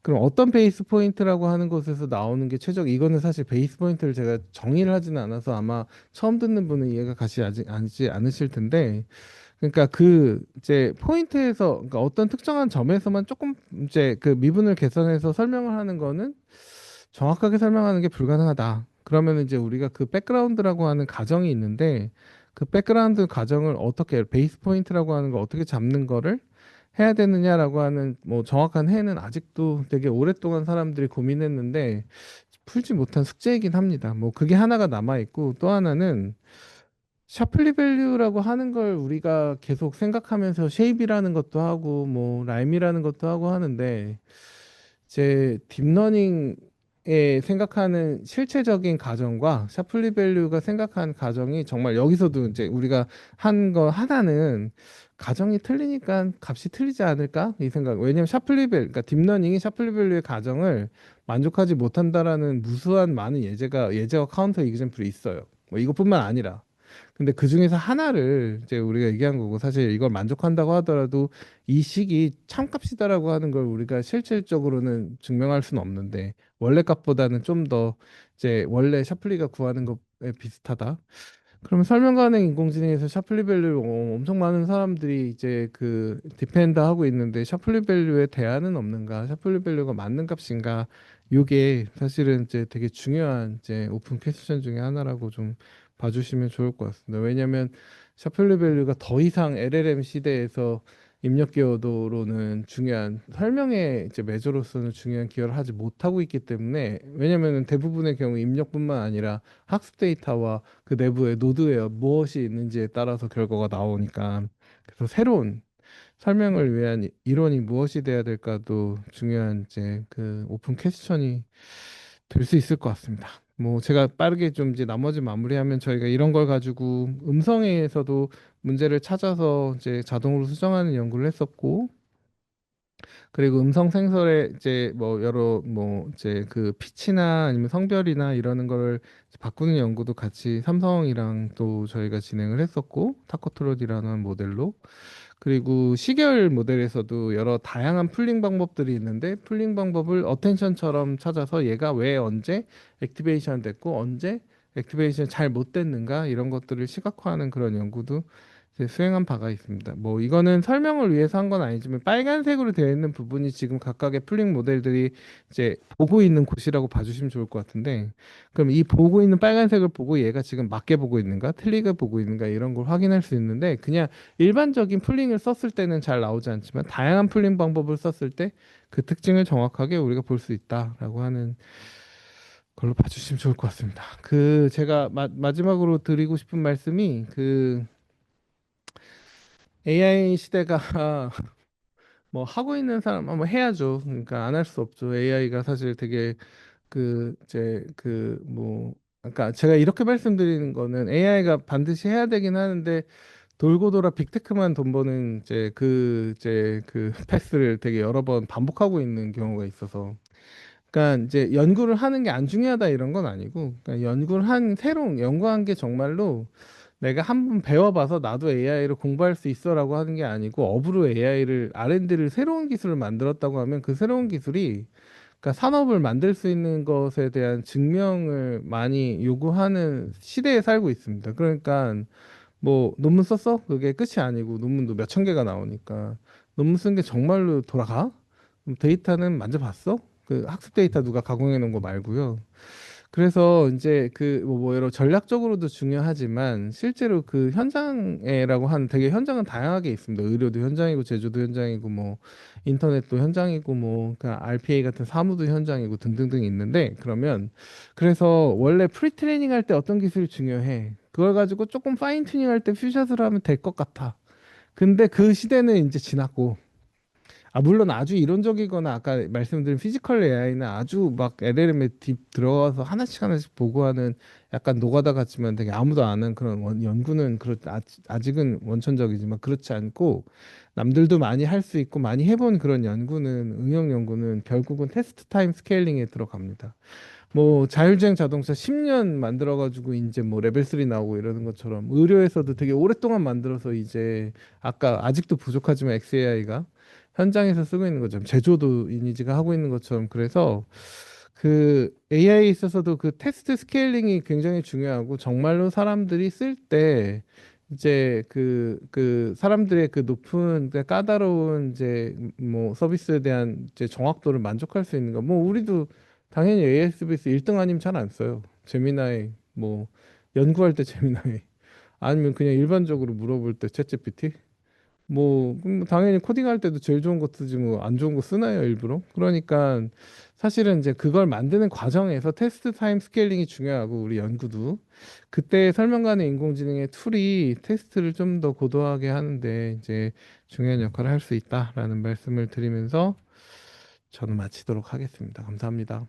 그럼 어떤 베이스 포인트라고 하는 곳에서 나오는 게 최적 이거는 사실 베이스 포인트를 제가 정의를 하지는 않아서 아마 처음 듣는 분은 이해가 가시 아직 않지 않으실 텐데 그러니까 그 이제 포인트에서 그러니까 어떤 특정한 점에서만 조금 이제 그 미분을 계산해서 설명을 하는 거는 정확하게 설명하는 게 불가능하다. 그러면 이제 우리가 그 백그라운드라고 하는 가정이 있는데 그 백그라운드 가정을 어떻게 베이스 포인트라고 하는 걸 어떻게 잡는 거를 해야 되느냐라고 하는 뭐 정확한 해는 아직도 되게 오랫동안 사람들이 고민했는데 풀지 못한 숙제이긴 합니다. 뭐 그게 하나가 남아 있고 또 하나는 샤플리 밸류라고 하는 걸 우리가 계속 생각하면서 쉐입이라는 것도 하고 뭐 라임이라는 것도 하고 하는데 제 딥러닝에 생각하는 실체적인 가정과 샤플리 밸류가 생각한 가정이 정말 여기서도 이제 우리가 한 거 하나는 가정이 틀리니까 값이 틀리지 않을까 이 생각. 왜냐면 샤플리 밸 그러니까 딥러닝이 샤플리 밸류의 가정을 만족하지 못한다라는 무수한 많은 예제와 카운터 이그젬플이 있어요. 뭐 이것뿐만 아니라 근데 그 중에서 하나를 이제 우리가 얘기한 거고 사실 이걸 만족한다고 하더라도 이 식이 참값이다라고 하는 걸 우리가 실질적으로는 증명할 수는 없는데 원래 값보다는 좀 더 이제 원래 샤플리가 구하는 것에 비슷하다. 그러면 설명 가능 인공지능에서 샤플리 밸류 엄청 많은 사람들이 이제 그 디펜드 하고 있는데 샤플리 밸류에 대안은 없는가? 샤플리 밸류가 맞는 값인가? 요게 사실은 이제 되게 중요한 이제 오픈 퀘스천 중에 하나라고 좀 봐주시면 좋을 것 같습니다. 왜냐하면 샤플리 밸류가 더 이상 LLM 시대에서 입력 기여도로는 중요한 설명의 이제 매저로서는 중요한 기여를 하지 못하고 있기 때문에 왜냐하면 대부분의 경우 입력뿐만 아니라 학습 데이터와 그 내부에 노드에 무엇이 있는지에 따라서 결과가 나오니까 그래서 새로운 설명을 위한 이론이 무엇이 돼야 될까도 중요한 이제 그 오픈 퀘스천이 될 수 있을 것 같습니다. 뭐 제가 빠르게 좀 이제 나머지 마무리하면 저희가 이런 걸 가지고 음성에서도 문제를 찾아서 이제 자동으로 수정하는 연구를 했었고 그리고 음성 생성에 이제 뭐 여러 뭐 이제 그 피치나 아니면 성별이나 이러는 거를 바꾸는 연구도 같이 삼성이랑 또 저희가 진행을 했었고 타코트롯이라는 모델로 그리고 시계열 모델에서도 여러 다양한 풀링 방법들이 있는데 풀링 방법을 어텐션처럼 찾아서 얘가 왜 언제 액티베이션 됐고 언제 액티베이션 잘 못 됐는가 이런 것들을 시각화하는 그런 연구도 이제 수행한 바가 있습니다. 뭐 이거는 설명을 위해서 한 건 아니지만 빨간색으로 되어 있는 부분이 지금 각각의 풀링 모델들이 이제 보고 있는 곳이라고 봐주시면 좋을 것 같은데 그럼 이 보고 있는 빨간색을 보고 얘가 지금 맞게 보고 있는가 틀리게 보고 있는가 이런 걸 확인할 수 있는데 그냥 일반적인 풀링을 썼을 때는 잘 나오지 않지만 다양한 풀링 방법을 썼을 때 그 특징을 정확하게 우리가 볼 수 있다라고 하는 걸로 봐주시면 좋을 것 같습니다. 그 제가 마지막으로 드리고 싶은 말씀이 그 AI 시대가 뭐 하고 있는 사람 뭐 해야죠. 그러니까 안 할 수 없죠. AI가 사실 되게 그 이제 그 뭐 그러니까 제가 이렇게 말씀드리는 거는 AI가 반드시 해야 되긴 하는데 돌고 돌아 빅테크만 돈 버는 이제 그 패스를 되게 여러 번 반복하고 있는 경우가 있어서 그러니까 이제 연구를 하는 게 안 중요하다 이런 건 아니고 그러니까 연구를 한 새로운 연구한 게 정말로 내가 한 번 배워봐서 나도 AI를 공부할 수 있어라고 하는 게 아니고 업으로 AI를 R&D를 새로운 기술을 만들었다고 하면 그 새로운 기술이 그러니까 산업을 만들 수 있는 것에 대한 증명을 많이 요구하는 시대에 살고 있습니다. 그러니까 뭐 논문 썼어? 그게 끝이 아니고 논문도 몇 천 개가 나오니까 논문 쓴 게 정말로 돌아가? 그럼 데이터는 만져봤어? 그 학습 데이터 누가 가공해 놓은 거 말고요. 그래서 이제 뭐 여러 전략적으로도 중요하지만 실제로 그 현장에라고 하는 되게 현장은 다양하게 있습니다. 의료도 현장이고 제조도 현장이고 뭐 인터넷도 현장이고 뭐 그러니까 RPA 같은 사무도 현장이고 등등등 있는데 그러면 그래서 원래 프리트레이닝 할 때 어떤 기술이 중요해? 그걸 가지고 조금 파인 튜닝 할 때 퓨샷을 하면 될 것 같아. 근데 그 시대는 이제 지났고 물론 아주 이론적이거나 아까 말씀드린 피지컬 AI는 아주 막 LLM에 딥 들어가서 하나씩 하나씩 보고하는 약간 노가다 같지만 되게 아무도 안 하는 그런 연구는 아직은 원천적이지만 그렇지 않고 남들도 많이 할 수 있고 많이 해본 그런 연구는 응용 연구는 결국은 테스트 타임 스케일링에 들어갑니다. 뭐 자율주행 자동차 10년 만들어 가지고 이제 뭐 레벨 3 나오고 이러는 것처럼 의료에서도 되게 오랫동안 만들어서 이제 아까 아직도 부족하지만 XAI가 현장에서 쓰고 있는 것처럼 제조도 이니지가 하고 있는 것처럼 그래서 그 AI에 있어서도 그 테스트 스케일링이 굉장히 중요하고 정말로 사람들이 쓸 때 이제 그 사람들의 그 높은 그 까다로운 이제 뭐 서비스에 대한 이제 정확도를 만족할 수 있는 거 뭐 우리도 당연히 ASBS 1등 아니면 잘 안 써요. 제미나이 뭐 연구할 때 제미나이 아니면 그냥 일반적으로 물어볼 때 챗GPT 뭐 그럼 당연히 코딩할 때도 제일 좋은 거 쓰지 뭐 안 좋은 거 쓰나요 일부러? 그러니까 사실은 이제 그걸 만드는 과정에서 테스트 타임 스케일링이 중요하고 우리 연구도 그때 설명가는 인공지능의 툴이 테스트를 좀 더 고도하게 하는데 이제 중요한 역할을 할 수 있다라는 말씀을 드리면서 저는 마치도록 하겠습니다. 감사합니다.